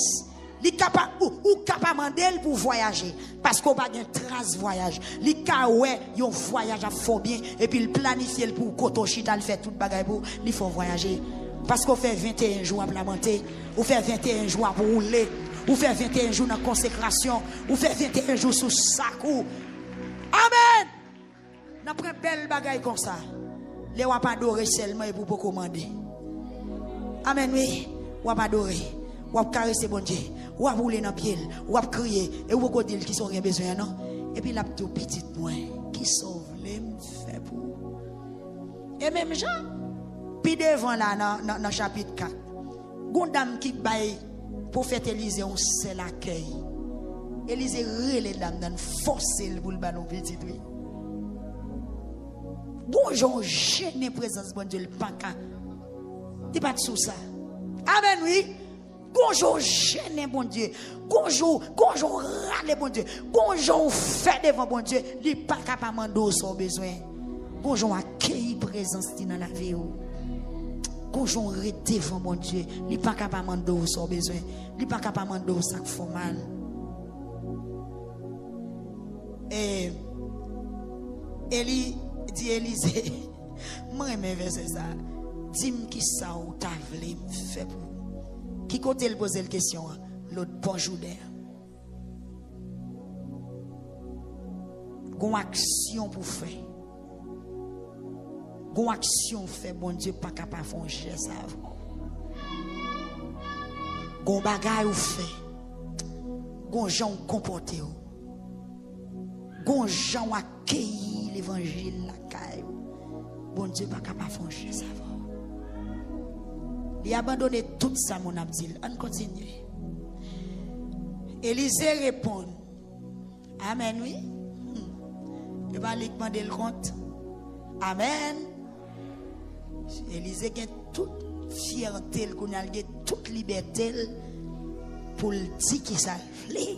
Li capable ou capable demander pour voyager parce qu'on pas de trace voyage. Li ka ouais yon voyage à fort bien et puis il planifier pour koto chita le fait toute bagaille pour il faut voyager parce qu'on fait 21 jours à lamenter, ou fait 21 jours pour rouler, ou fait 21 jours dans consécration, ou fait 21 jours sous sakou. Amen. N'a prend belle bagaille comme ça. Les wa pas adorer seulement et pour pas commander. Amen oui, wa pas adorer. Ou à caresser bon Dieu, ou à rouler dans pied, ou à crier, et ou à dire qui sont rien besoin, non? Et puis la tout petite moins, qui sauve les fait pour. Et même Jean, puis devant là, dans chapitre 4, une dame qui baille pour faire Élisée, on sait l'accueil. Élisée relève dame dans forcer le boule ballon petit oui. Bonjour, gêné présence bon Dieu, le panca. Tu pas sous ça. Amen, oui. Bonjour, gêné, bon Dieu. Bonjour, râle, bon Dieu. Bonjour, fait devant bon Dieu. Il n'est pas capable de son besoin. Bonjour, accueillir présence dans la vie. Bonjour, rester devant bon Dieu. Il n'est pas capable de son besoin. Il n'est pas capable de ça qui fait mal. Et Élie dit Élisée, moi, je verset ça. Dis-moi qui ça ou t'as voulu me faire pour. Qui côté le poser la question? L'autre bon Jourdain. Gon action pour faire. Gon action fait bon Dieu pas capable faire un geste avant. Gon bagaille ou fait. Gon gens comporter. Gon gens accueillir l'évangile la caille. Bon Dieu pas capable faire un geste avant. Il a abandonné tout ça, mon abdil. On continue. Élisée répond. Amen, oui. Il va lui demander le compte. Amen. Élisée a toute fierté, il a toute liberté pour le dire qui ça fait.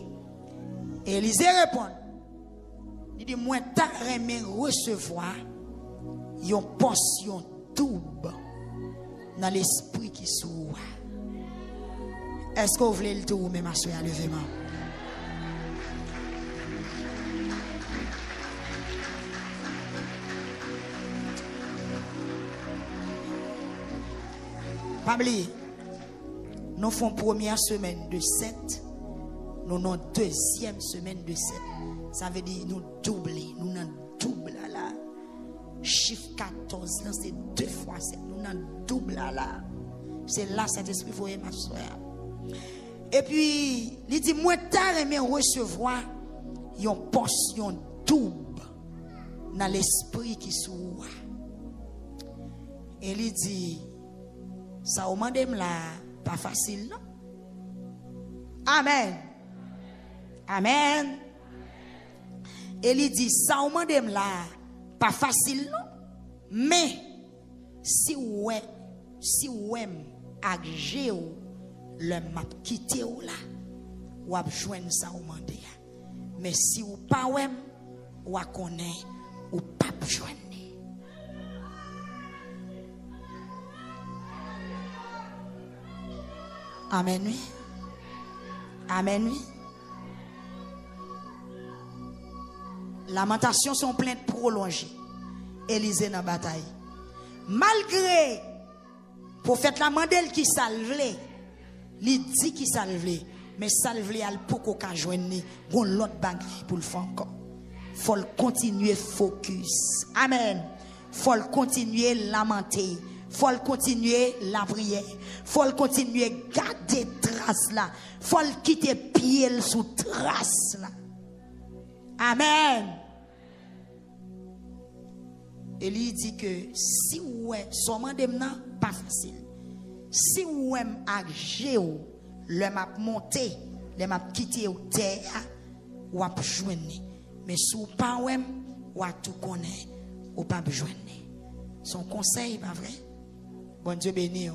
Élisée répond. Il dit, moi, t'as aimé recevoir une portion double dans l'esprit qui s'ouvre. Est-ce que vous voulez le tour, même à soeur, levez-moi. Pas oublier, nous faisons première semaine de 7 Nous avons deuxième semaine de 7. Ça veut dire nous doubler. Nous avons double là. Chiffre 14, là, c'est 2 fois 7. Nous avons double là. C'est là cet esprit faut ma soeur. Et puis, il dit, moi, tard aimé recevoir une portion double dans l'esprit qui sous. Et il dit, ça au mandem là, pas facile, non? Amen. Amen. Et il dit, ça au mandem là, pas facile, non? Mais, si ouais, agé ou le m'a quitté ou là ou a joindre ça ou mandé mais si ou pas ou a connaît ou pas joindre. Amen oui. Amen oui. Lamentations sont plaintes prolongées. Élisée dans la bataille. Malgré prophète la mandel qui salvé, il dit qui salvé, mais salvé al poko ka joindre gon l'autre bagaille pour le faire encore. Faut continuer focus. Amen. Faut continuer lamenter, faut continuer la prière, faut continuer garder trace là, faut quitter pied sous trace là. Amen. Et lui dit que si ouais, son demna pas facile. Si ou aime agé ou le m'a monté, le m'a quitté au terre ou a joindre. Mais si ou pas ou a tout connaît ou pas joindre. Son conseil pas vrai? Bon Dieu béni.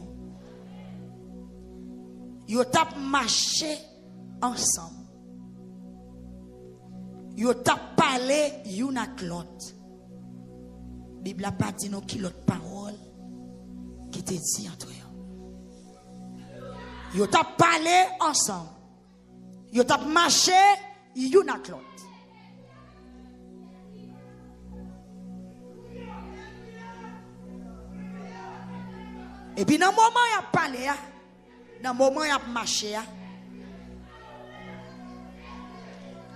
Yo tap marché ensemble. Yo tap parlé yon ak l'autre. Bible a pas dit non qui l'autre parole qui te dit entre eux. Yo t'a parlé ensemble. Yo t'a marché yon ak l'autre. Et puis dans le moment où il a parlé, dans le moment où il a marché,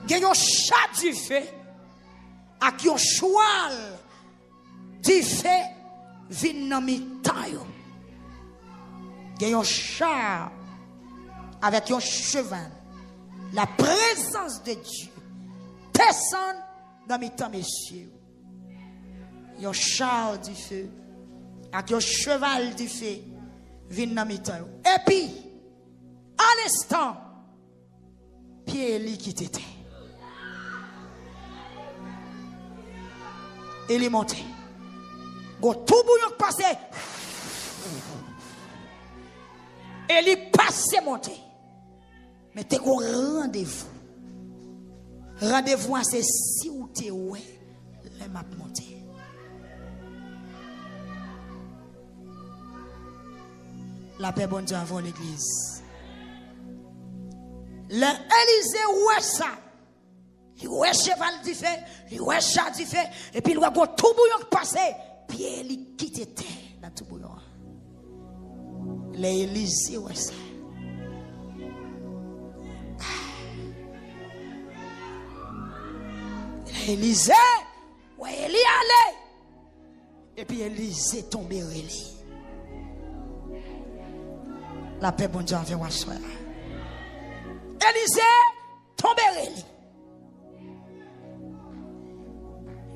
il y a un chat du feu avec un cheval du feu vient dans mi taille. Il y a un chat avec un cheval. La présence de Dieu descend dans mes temps, messieurs. Il y a un chat du feu avec un cheval du feu vient dans mes temps. Et puis, à l'instant, Pierre qui était. Il est monté. Go tout bouillon passé. Et il passe monté. Mais t'es qu'on rendez-vous. Rendez-vous, c'est si ou t'es ouais, les map monté. La paix bon Dieu avant l'église. L'Élysée ouais ça. Il ouais cheval du fait, il ouais chat du fait, et puis il voit tout bouillon passé. Puis il quitte terre dans tout bouillon. L'Élysée ouais ça. L'Élysée ouais il y allait. Et puis Élysée tombé relé. La paix bon Dieu vient soir. Élysée tombé relé.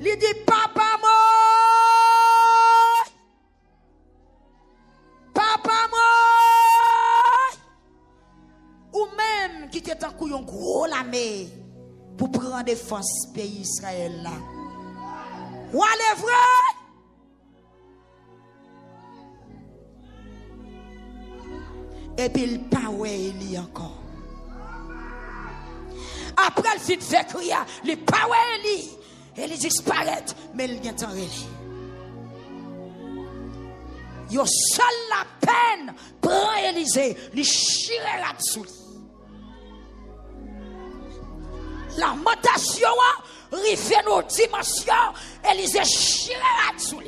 Il dit papa moi. Ou même qui était en couillon gros l'armée pour prendre défense pays Israël là. Ou allez vrai? Et puis il pas ouais il y encore. Après le fit fait crier, il pas ouais il disparaît mais il vient en relais. Yo seul la peine prend Élysée, li chirera dessous. La montation rive nos dimensions, Élysée chirera dessous.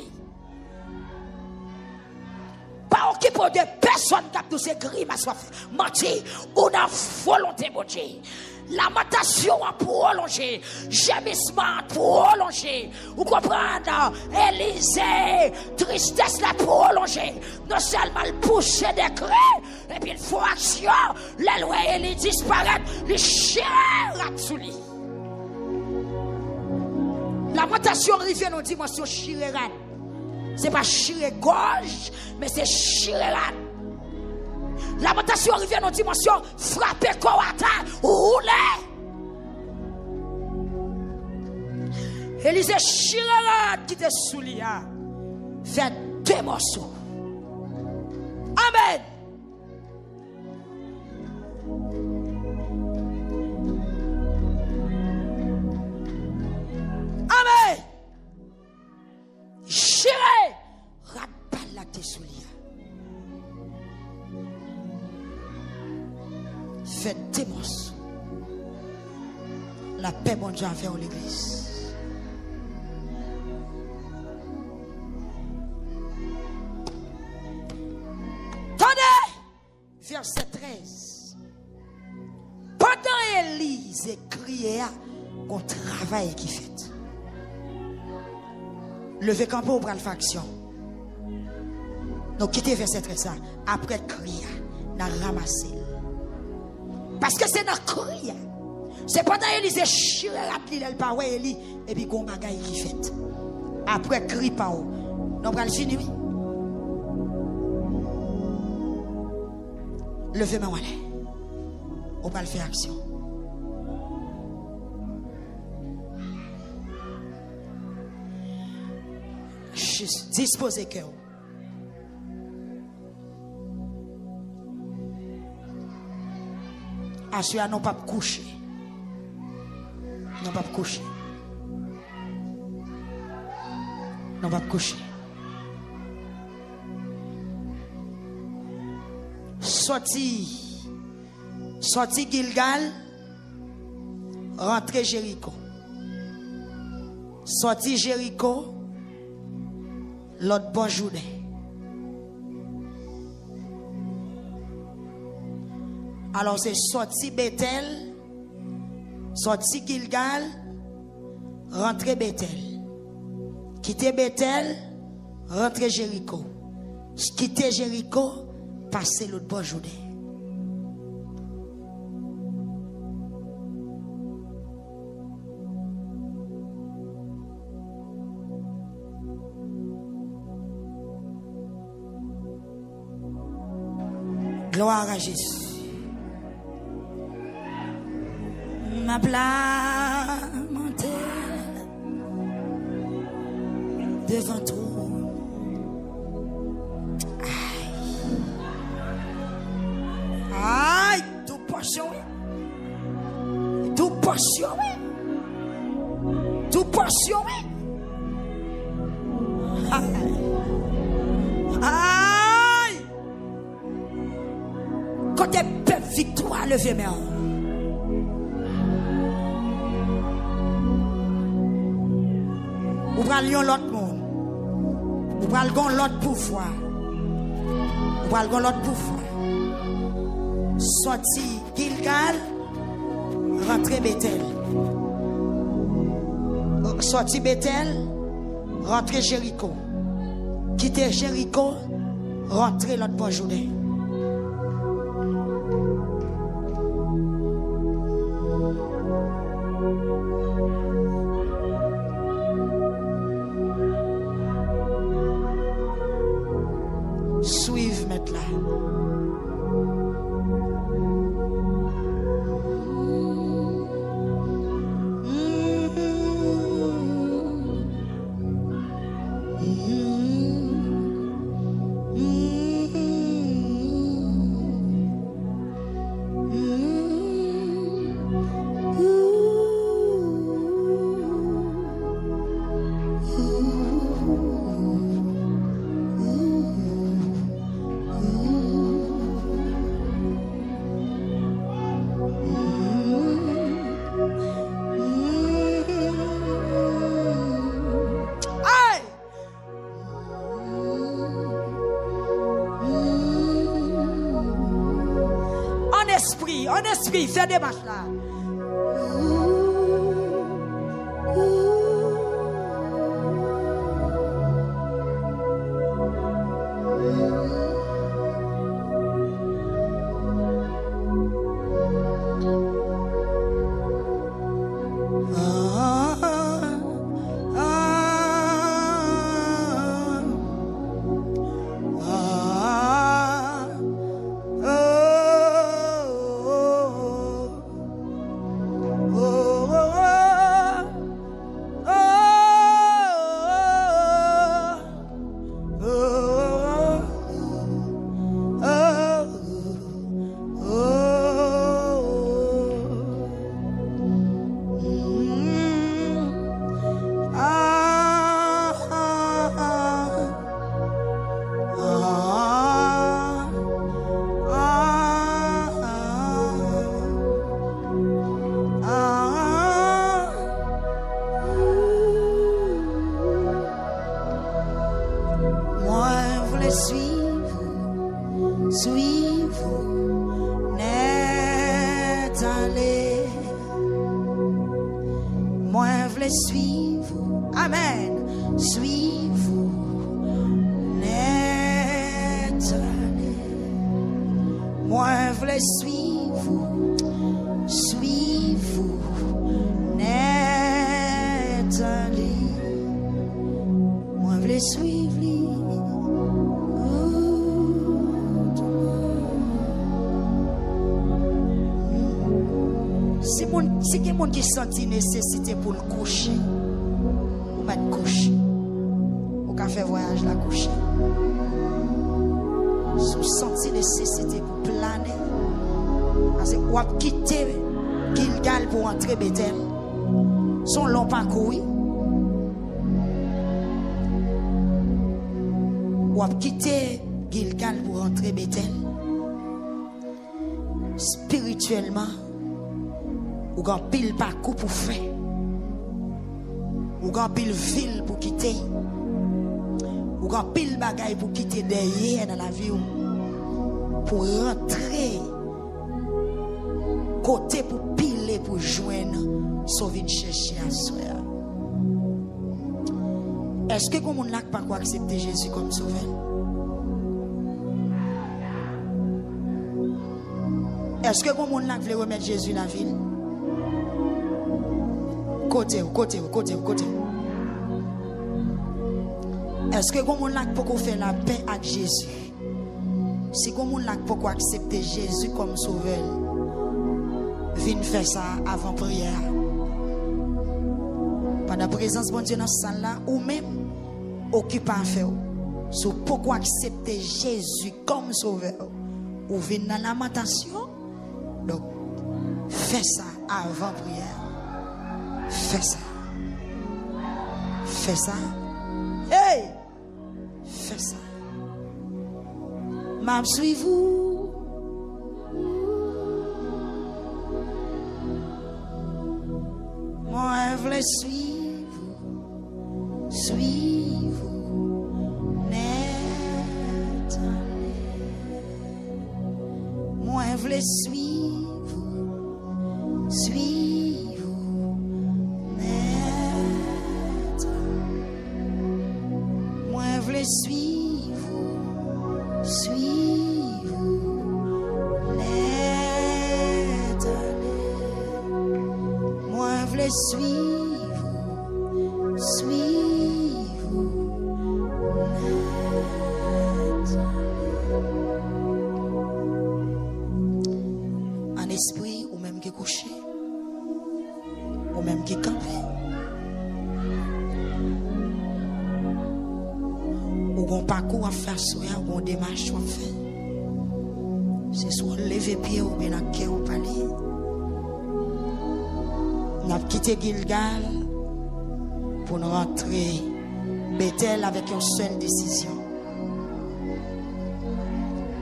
Pas occupé de personne qui a tous ces grimaces, menti ou dans volonté, mon Dieu. lamentation a prolongé, gémissement prolongé. Vous comprenez? Élisée, tristesse la prolongée. Non seulement le pousser des cris, et puis il faut action. Les lois Élie disparaît, les chiens sous lui. Lamentation arrive dans une dimension chirérane. Ce n'est pas chiré gorge, mais c'est chirérane. Lamentation arrive dans une dimension frapper Koata, rouler. Élisée chirérane qui te soulie, fait 2 morceaux. Amen. Amen. Chiré, rappelle la tes souliers. Faites des morceaux. La paix, bon Dieu, a fait en l'église. Tenez, verset 13. Pendant Élise criait qu'on travaille qui fait. Levez campo pour la faction. Nous quittons verset 13. Après crier, nous ramassé. Parce que c'est notre cri. C'est pendant Élisée chire rapide elle pas ouais Élie et puis gon bagaille qui fait. Après cri pas nous va le finir. Levez main voilà. On va le faire action. Disposez cœur. Assurez non pas coucher. Non pas coucher. Non pas coucher. Sorti Gilgal, rentrez Jéricho. Sorti Jéricho, l'autre bon journée. Alors c'est sorti Bethel, sorti Gilgal, rentrez Bethel. Quittez Bethel, rentrez Jéricho. Quittez Jéricho, passez l'autre bon journée. Gloire à Jésus. Ma plante devant toi. Aïe, tout portion, tout portion, tout portion. Aïe, aïe. Côté peuple victoire, levez mes mains. Vous prenez l'autre monde. Vous prenez l'autre pouvoir. Vous prenez l'autre pouvoir. Sorti Gilgal, rentrez Bethel. Sorti Bethel, rentrez Jéricho. Quittez Jéricho, rentrez l'autre bonne journée. Suivez maintenant. En esprit, fais des marches là. suivre, net aller. Moi, je veux suivre, amen, suivre, net aller. Moi, je veux suivre, net aller. Moi, je veux suivre. Si quelqu'un qui senti nécessité pour le coucher, ou pas de coucher, ou qu'à faire voyage la coucher. Si vous senti nécessité pour planer, parce que vous avez quitté Gilgal pour entrer Bethel, son long parcours. Vous avez quitté Gilgal pour entrer Bethel. Spirituellement, ou gan pile parcours pour faire, ou gan pile ville pour quitter, ou gan pile bagaille pour quitter derrière dans la vie, pour rentrer côté pour piler pour joindre sauver chercher à soi. Est-ce que comme on n'a pas quoi accepter Jésus comme sauveur? Est-ce que comme on n'a pas remettre Jésus dans la ville? Côté. Est-ce que comme on n'a pas fait la paix avec Jésus? Si comme on n'a pas accepter Jésus comme sauveur, viens faire ça avant prière. Pendant la présence de Dieu dans ce salle là, ou même occupé à faire. Si pourquoi accepter Jésus comme sauveur, ou viens dans la lamentation, donc fais ça avant prière. Fais ça. Fais ça. Hey! Fais ça. M'a suivez-vous? Moi, je veux suivre, net. Moi, je veux suivre. Moi, je veux suivre, net. Moi, je veux suivre, net. En esprit, ou même qui couché, ou même qui campé. Ou un parcours à faire, ou une démarche à faire. C'est soit lever pied ou bien à cœur ou palais. Nous avons quitté Gilgal pour nous rentrer Bethel avec une seule décision.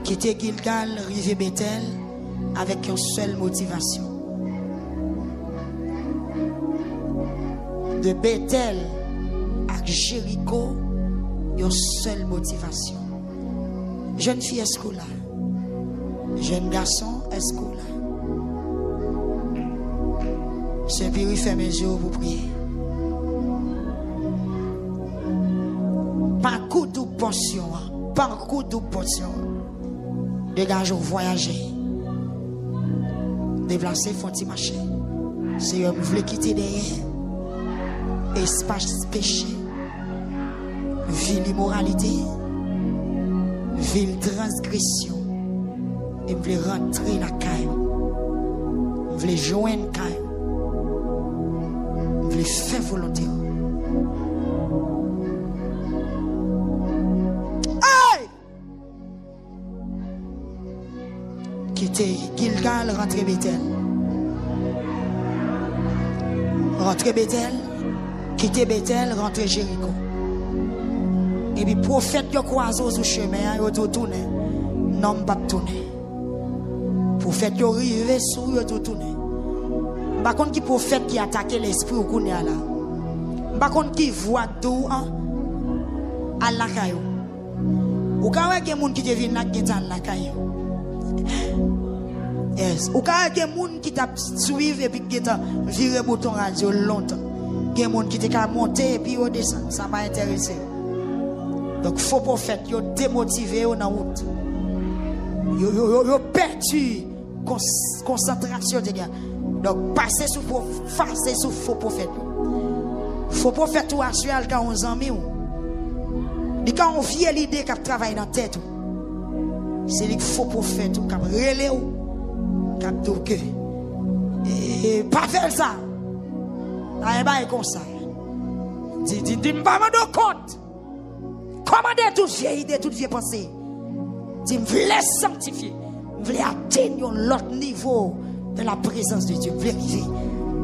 Quitter Gilgal, arriver Bethel avec une seule motivation. De Bethel à Jéricho, une seule motivation. Jeune fille, est-ce que là? Jeune garçon, est-ce que là? Saint-Pierre, fermez les yeux pour prier. Parcours de portion, parcours de portion. Dégage, voyager. Déplacer, font marcher. Si vous voulez quitter derrière, espace péché, ville immoralité, ville transgression, et vous voulez rentrer la caille, vous voulez joindre caille, vous voulez faire volonté. Hey! Quittez Gilgal, rentrez Bethel. Rentrez Bethel, quittez Bethel, rentrez Jéricho. Et puis prophète qui croise au chemin, il retourne. Non, pas tourner. Prophète qui arrive sur, il retourne. Par contre, qui prophète qui attaque l'esprit au kounia là. Par contre, qui voit d'où à la caillou. Ou quand il y a des gens qui te viennent là, qui t'en la caillou. Yes. Ou quand il y a des gens qui t'a suivi et puis qui t'a viré bouton radio longtemps. Il y a des gens qui t'a monté et puis ils descendent. Ça m'a intéressé. Donc, faux prophète, ils ont démotivé dans la route. Ils ont perdu concentration des gars. Donc, passez sous faux prophète. Faux prophète ou actuel quand on s'en met. Quand on vient l'idée qui travaille dans la tête, c'est les faux prophètes qui relèvent ou qui disent que. Et pas faire ça. Il n'y a comme ça. Dis, je ne vais pas me rendre compte. Comment toute vieille idée, toute vieille pensée. Je veux sanctifier. Je veux atteindre l'autre niveau de la présence de Dieu. Je veux arriver.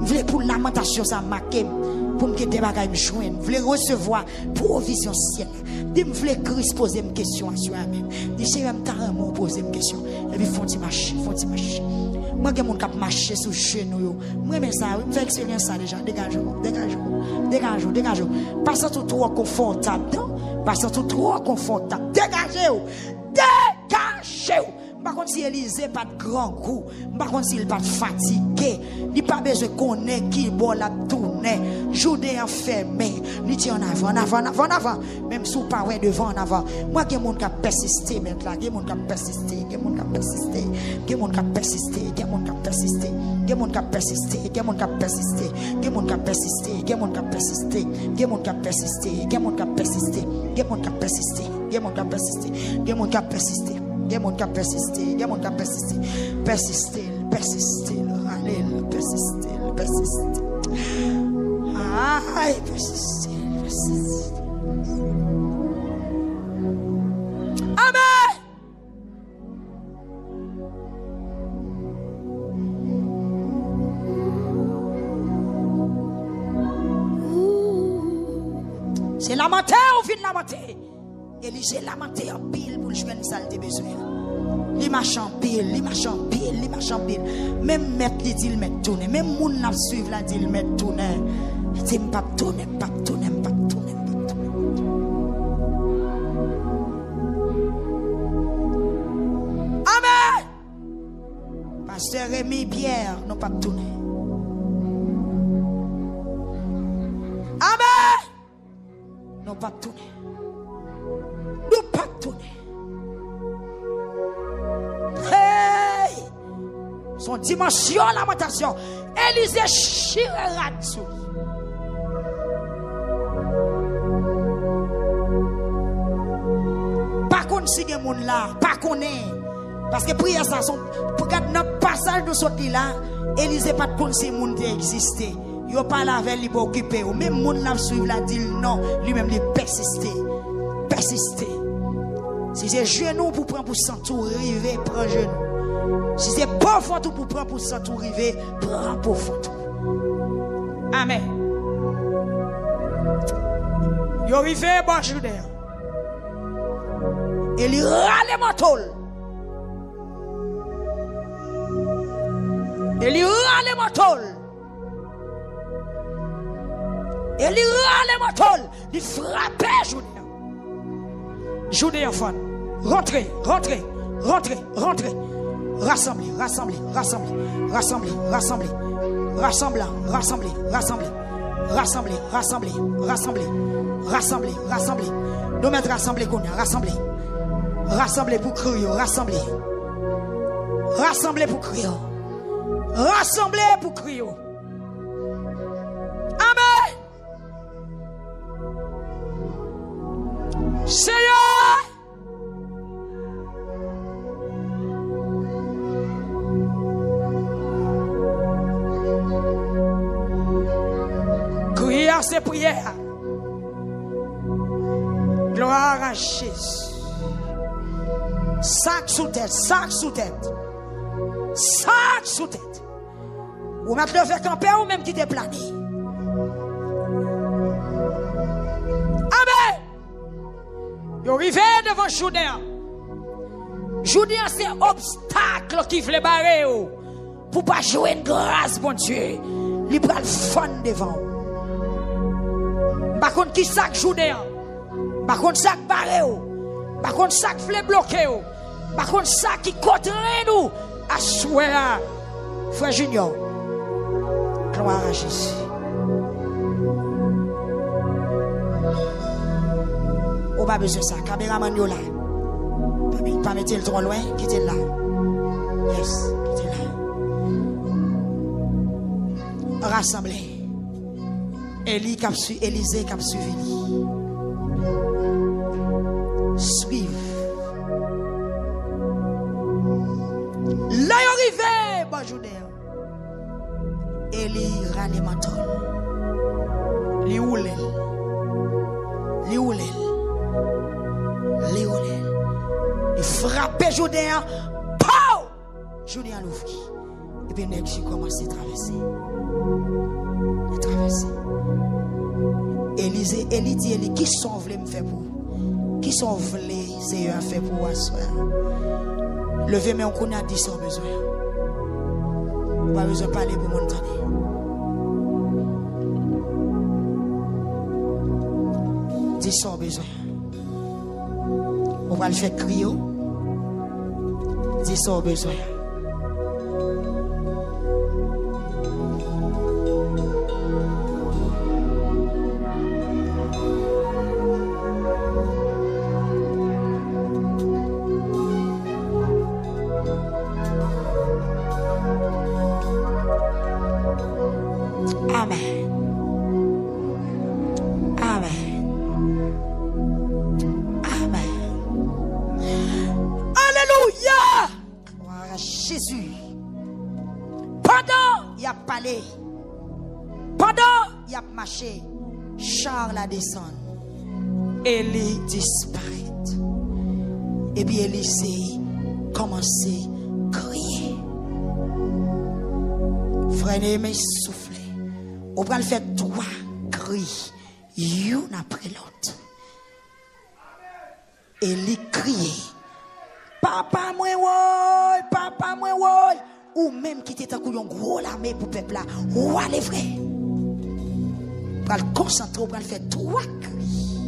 Je veux pour lamentation, ça marquer. Pour me quitter bagaille me joindre. Je veux recevoir provision ciel. Je veux Christ poser une question à soi-même. Je veux même carrément poser une question. Et puis font-ils marcher. Moi, je vais marcher sur le genou. Moi, je fais expérience ça déjà. Dégagez-vous. Pas tout trop confortable. Pas tout trop confortable. Dégagez-vous. Par contre, si Élisée pas de grand goût, par contre, s'il pas fatigué, il pas besoin de connaître qui bon la tourner, Joudée enfermé, il tient en avant, même si pas ouais devant en avant. Moi, il y a des gens qui persistent maintenant, il y a des gens qui persistent, il y a des gens qui persistent, il y a des gens qui persistent, il y a des gens qui persistent, il y a des gens qui persistent, il y a des gens qui persistent, il y a des gens qui persistent, il y a des gens qui persistent, il y a des gens qui persistent, il y a des gens qui persistent, il y a des gens qui persistent, il y a des gens qui persistent. Il y a des gens qui persistent, il y a des gens qui persistent, allez, persistent. Aïe, persistent. Amen. C'est lamenté ou vite lamenté? Élisée lamenté en pile pour le jouer ça de besoin. Il marche en pile. Même mettre il dit il met tourner. Même moun n'a suivre là dit il met tourner. C'est pas tourner. Amen. Pasteur Rémi Pierre non pas tourner. Amen. Non pas tourner. Nous pas tourner. Hey! Son dimension lamentation. Élisée chirera dessous. Par contre, si il y a des gens là, pas connaît. Parce que prière ça, pour garder notre passage de ce là, Élisée pas de si les gens existent. Il n'y a pas la veille, il peut occuper. Même les gens qui suivent la dit non, lui-même il persiste. Si c'est genou pour prendre pour s'entourer, prends genou. Si c'est pas photo pour prendre pour s'entourer, prends pour photo. Amen. Il arrive bon Juda. Et il râle manteau. Il râle manteau. Il frappe Juda. Juda enfant. Rentrez. Rassemblez. Nous mettre rassembler qu'on a rassemblé. Rassemblez pour crier, rassemblez. Rassemblez pour crier. Rassemblez pour crier. Amen. Seigneur. Crier ces prières. Gloire à Jésus. Sac sous tête. Ou mettre le fait camper ou même qui te plané. Amen. Vous arrivez devant Juda. Juda c'est obstacle qui veut barrer pour pas jouer une grâce, bon Dieu. Il prend le fond devant. Par contre, qui sac Juda? Par contre, sac barré. Par contre, ça qui fait bloquer. Par contre, ça qui contre nous. À souhait, frère Junior. Gloire à Jésus. On n'a pas besoin de ça. Caméraman, yo là. Pas mettre le trop loin, quittez là. Yes, quittez là. Rassemblez. Élisée qui a suivi. Suivre. Là, il arrivé, bonjour. Élie râle menton. Li oulel. Il frappe Jourdain. Pow! Jourdain l'ouvre. Et puis il commence à traverser. Élie dit, qui sont voulés me faire pour? Qui sont voulés, c'est un fait pour asseoir. Levez, mais on a dit sans besoin. Pas besoin de parler pour mon temps. Dis sans besoin. On va le faire crier. Dis sans besoin. Charles a descendu. Élie disparaît. Et puis Élisée commence à crier. Frère aimé, soufflez. On va le faire trois cris, une après l'autre. Élie criait. Papa moi woy, papa moi woy. Ou même qui était un gros l'armée pour le peuple là. Ou allez vrai. On va le concentrer, on va le faire trois cris.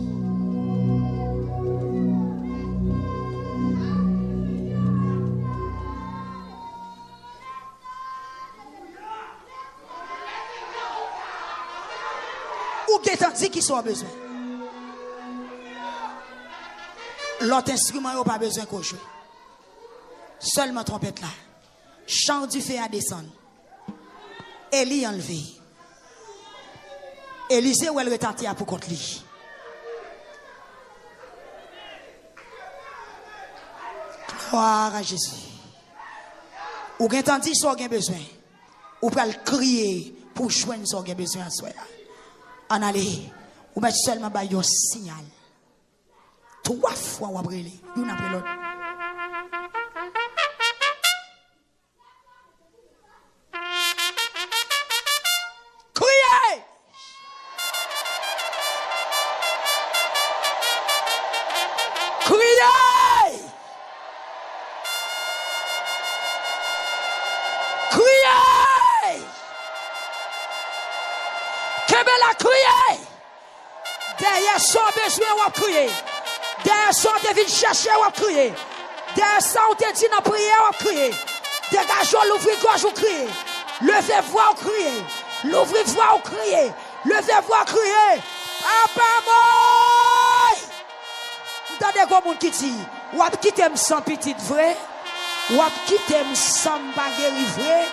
Ou qui est dit qu'ils sont besoin. L'autre instrument, il n'a pas besoin qu'on joue. Seulement trompette là. Chant du feu à descendre. Élie enlevé. Élisée où elle retentit pour contre lui. Gloire à Jésus. Ou bien entendu ce qu'on a besoin. Ou pas le crier pour joindre ce qu'on a besoin à soi. En aller. Ou mettre seulement un signal. Trois fois on a brûlé. L'une après l'autre. Criez! Criez! Criez! Kebela criez! Derrière son besoin, on va crier. Derrière son devine chercher, on va crier. Derrière ça, on te dit dans la prière, on va crier. Dégageons l'ouvrir-gorge, on crie. Levez-voix, on crie. L'ouvrir-voix, on crie. Levez-voix, crier. Papa, moi! Dans des gros monde qui dit, ou ap quitter sans petite vrai, ou ap quitter sans baguette vrai,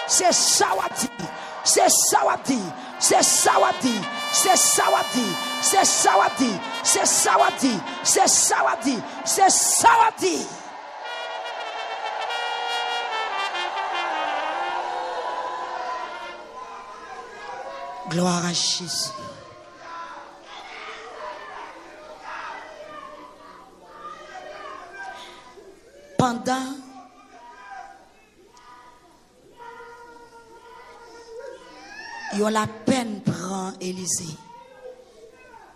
c'est ça ou ap dit, c'est ça ou ap dit, c'est ça ou ap dit, c'est ça ou ap dit, c'est ça ou ap dit, c'est ça ou ap dit, c'est ça ou ap dit, c'est ça ou ap dit. Gloire à Jésus. Pendant il a la peine prend Élisée.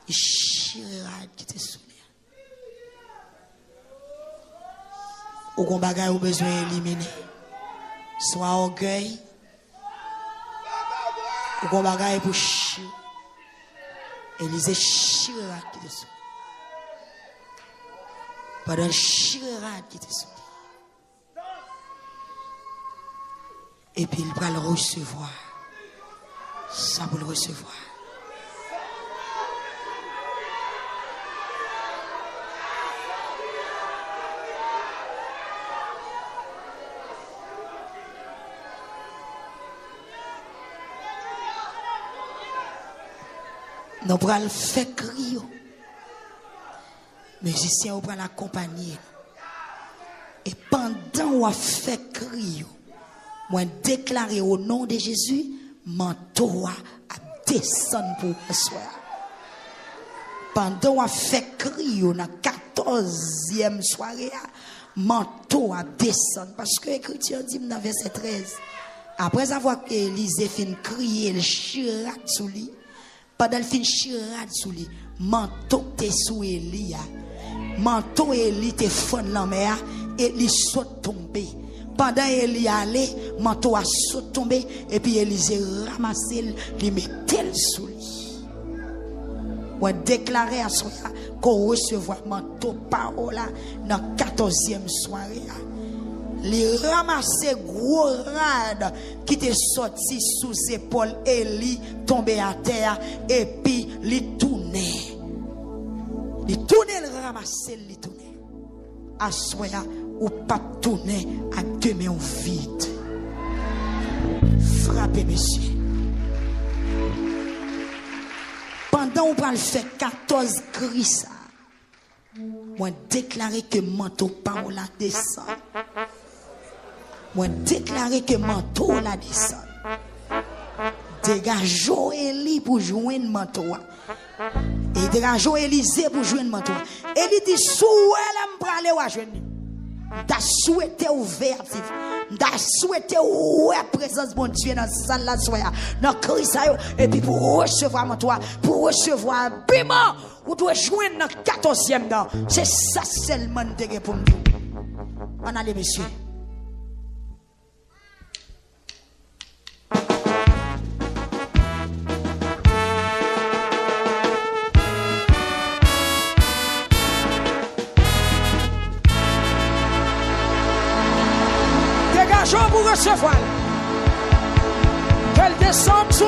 Il chira qui te souvient. Ou qu'on bagaille ou besoin d'éliminer. Soit orgueil. Ou qu'on bagaille pour chier. Élisée chira qui te souvient. Pendant chirade qui était sous. Et puis il va le recevoir. Ça pour le recevoir. Nous pourrons le faire crier. Musiciens, nous pourrons l'accompagner. Et pendant qu'on fait crier, moi déclarer au nom de Jésus, manteau à descendre pour le soir. Pendant qu'on fait crier, dans la 14e soirée, manteau à descendre. Parce que l'Écriture dit dans verset 13, après avoir que Élisée fin crier, le chirade sous lui. Pendant le fin chirade sous lui, manteau te sous Élie, manteau Élie te fond la mer et il saute tombé. Pendant Élie allait, manteau a saute tombé et puis Élisée ramassé, il mettait sous lui. On déclarait à soi qu'on recevra manteau parole dans la 14e soirée. Les ramasser gros rade qui te sorti sous épaules Élie tombé à terre et puis les tourner. Les tourner le ramasser les tourner. À soya ou pas tourner à deux mains vide. Frappez monsieur. Pendant on va le faire 14 cris ça. Moi déclarer que manteau parole descend. Moi déclarer que manteau la descend. Dégageons Élie pour joindre manteau. Et dégageons Élisée pour joindre manteau. Élie dit souhait la m'prale ou joindre. T'a souhaité ouvertif. T'a souhaité ouais présence bon Dieu dans salle la soya. Dans Christ et puis pour recevoir manteau, pour recevoir paiement, ou doit joindre dans 14e dans. C'est ça seulement de pour nous. On allez messieurs. Dégageons pour recevoir. Qu'elle descende sous.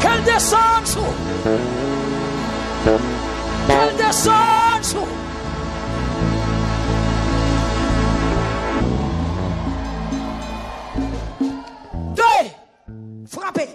Qu'elle descende sous. Qu'elle descende sous. Deux. Frappez.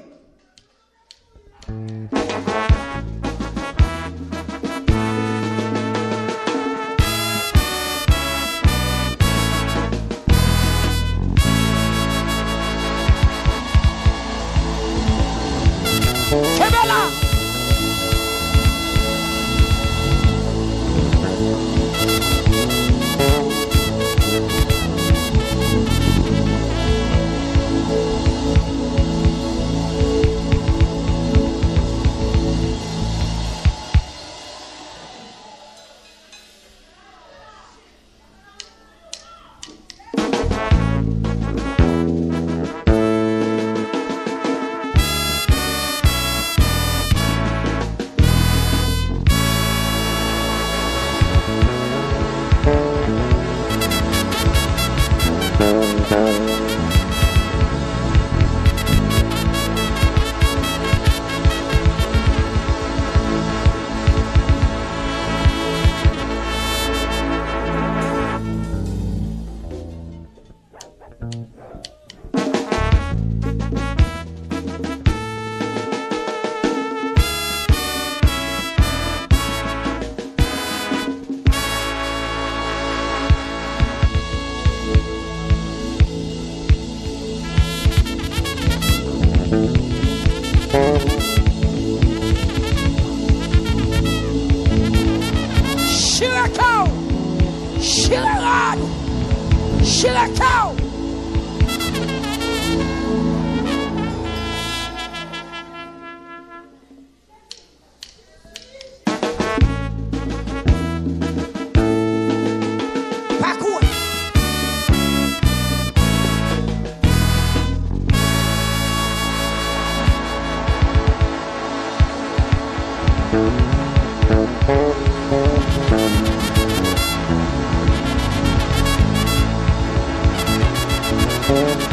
Thank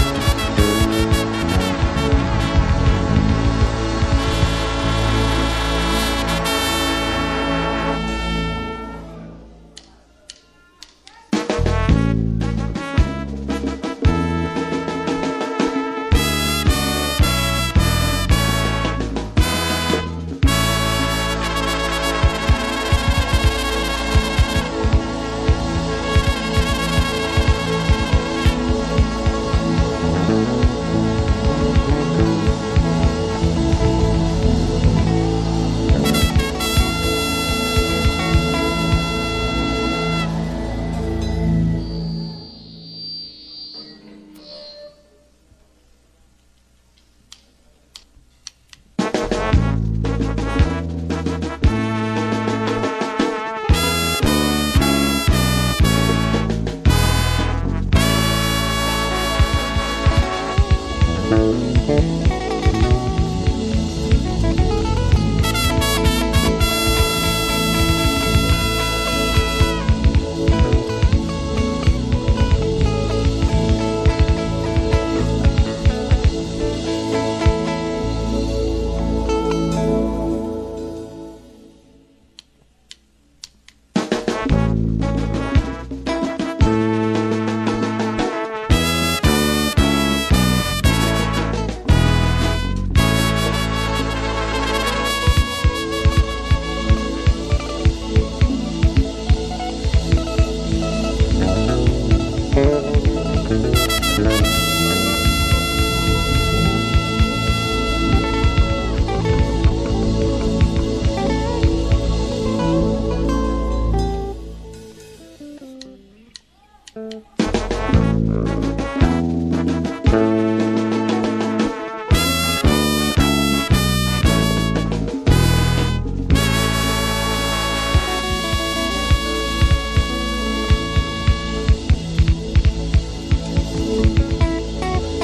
you.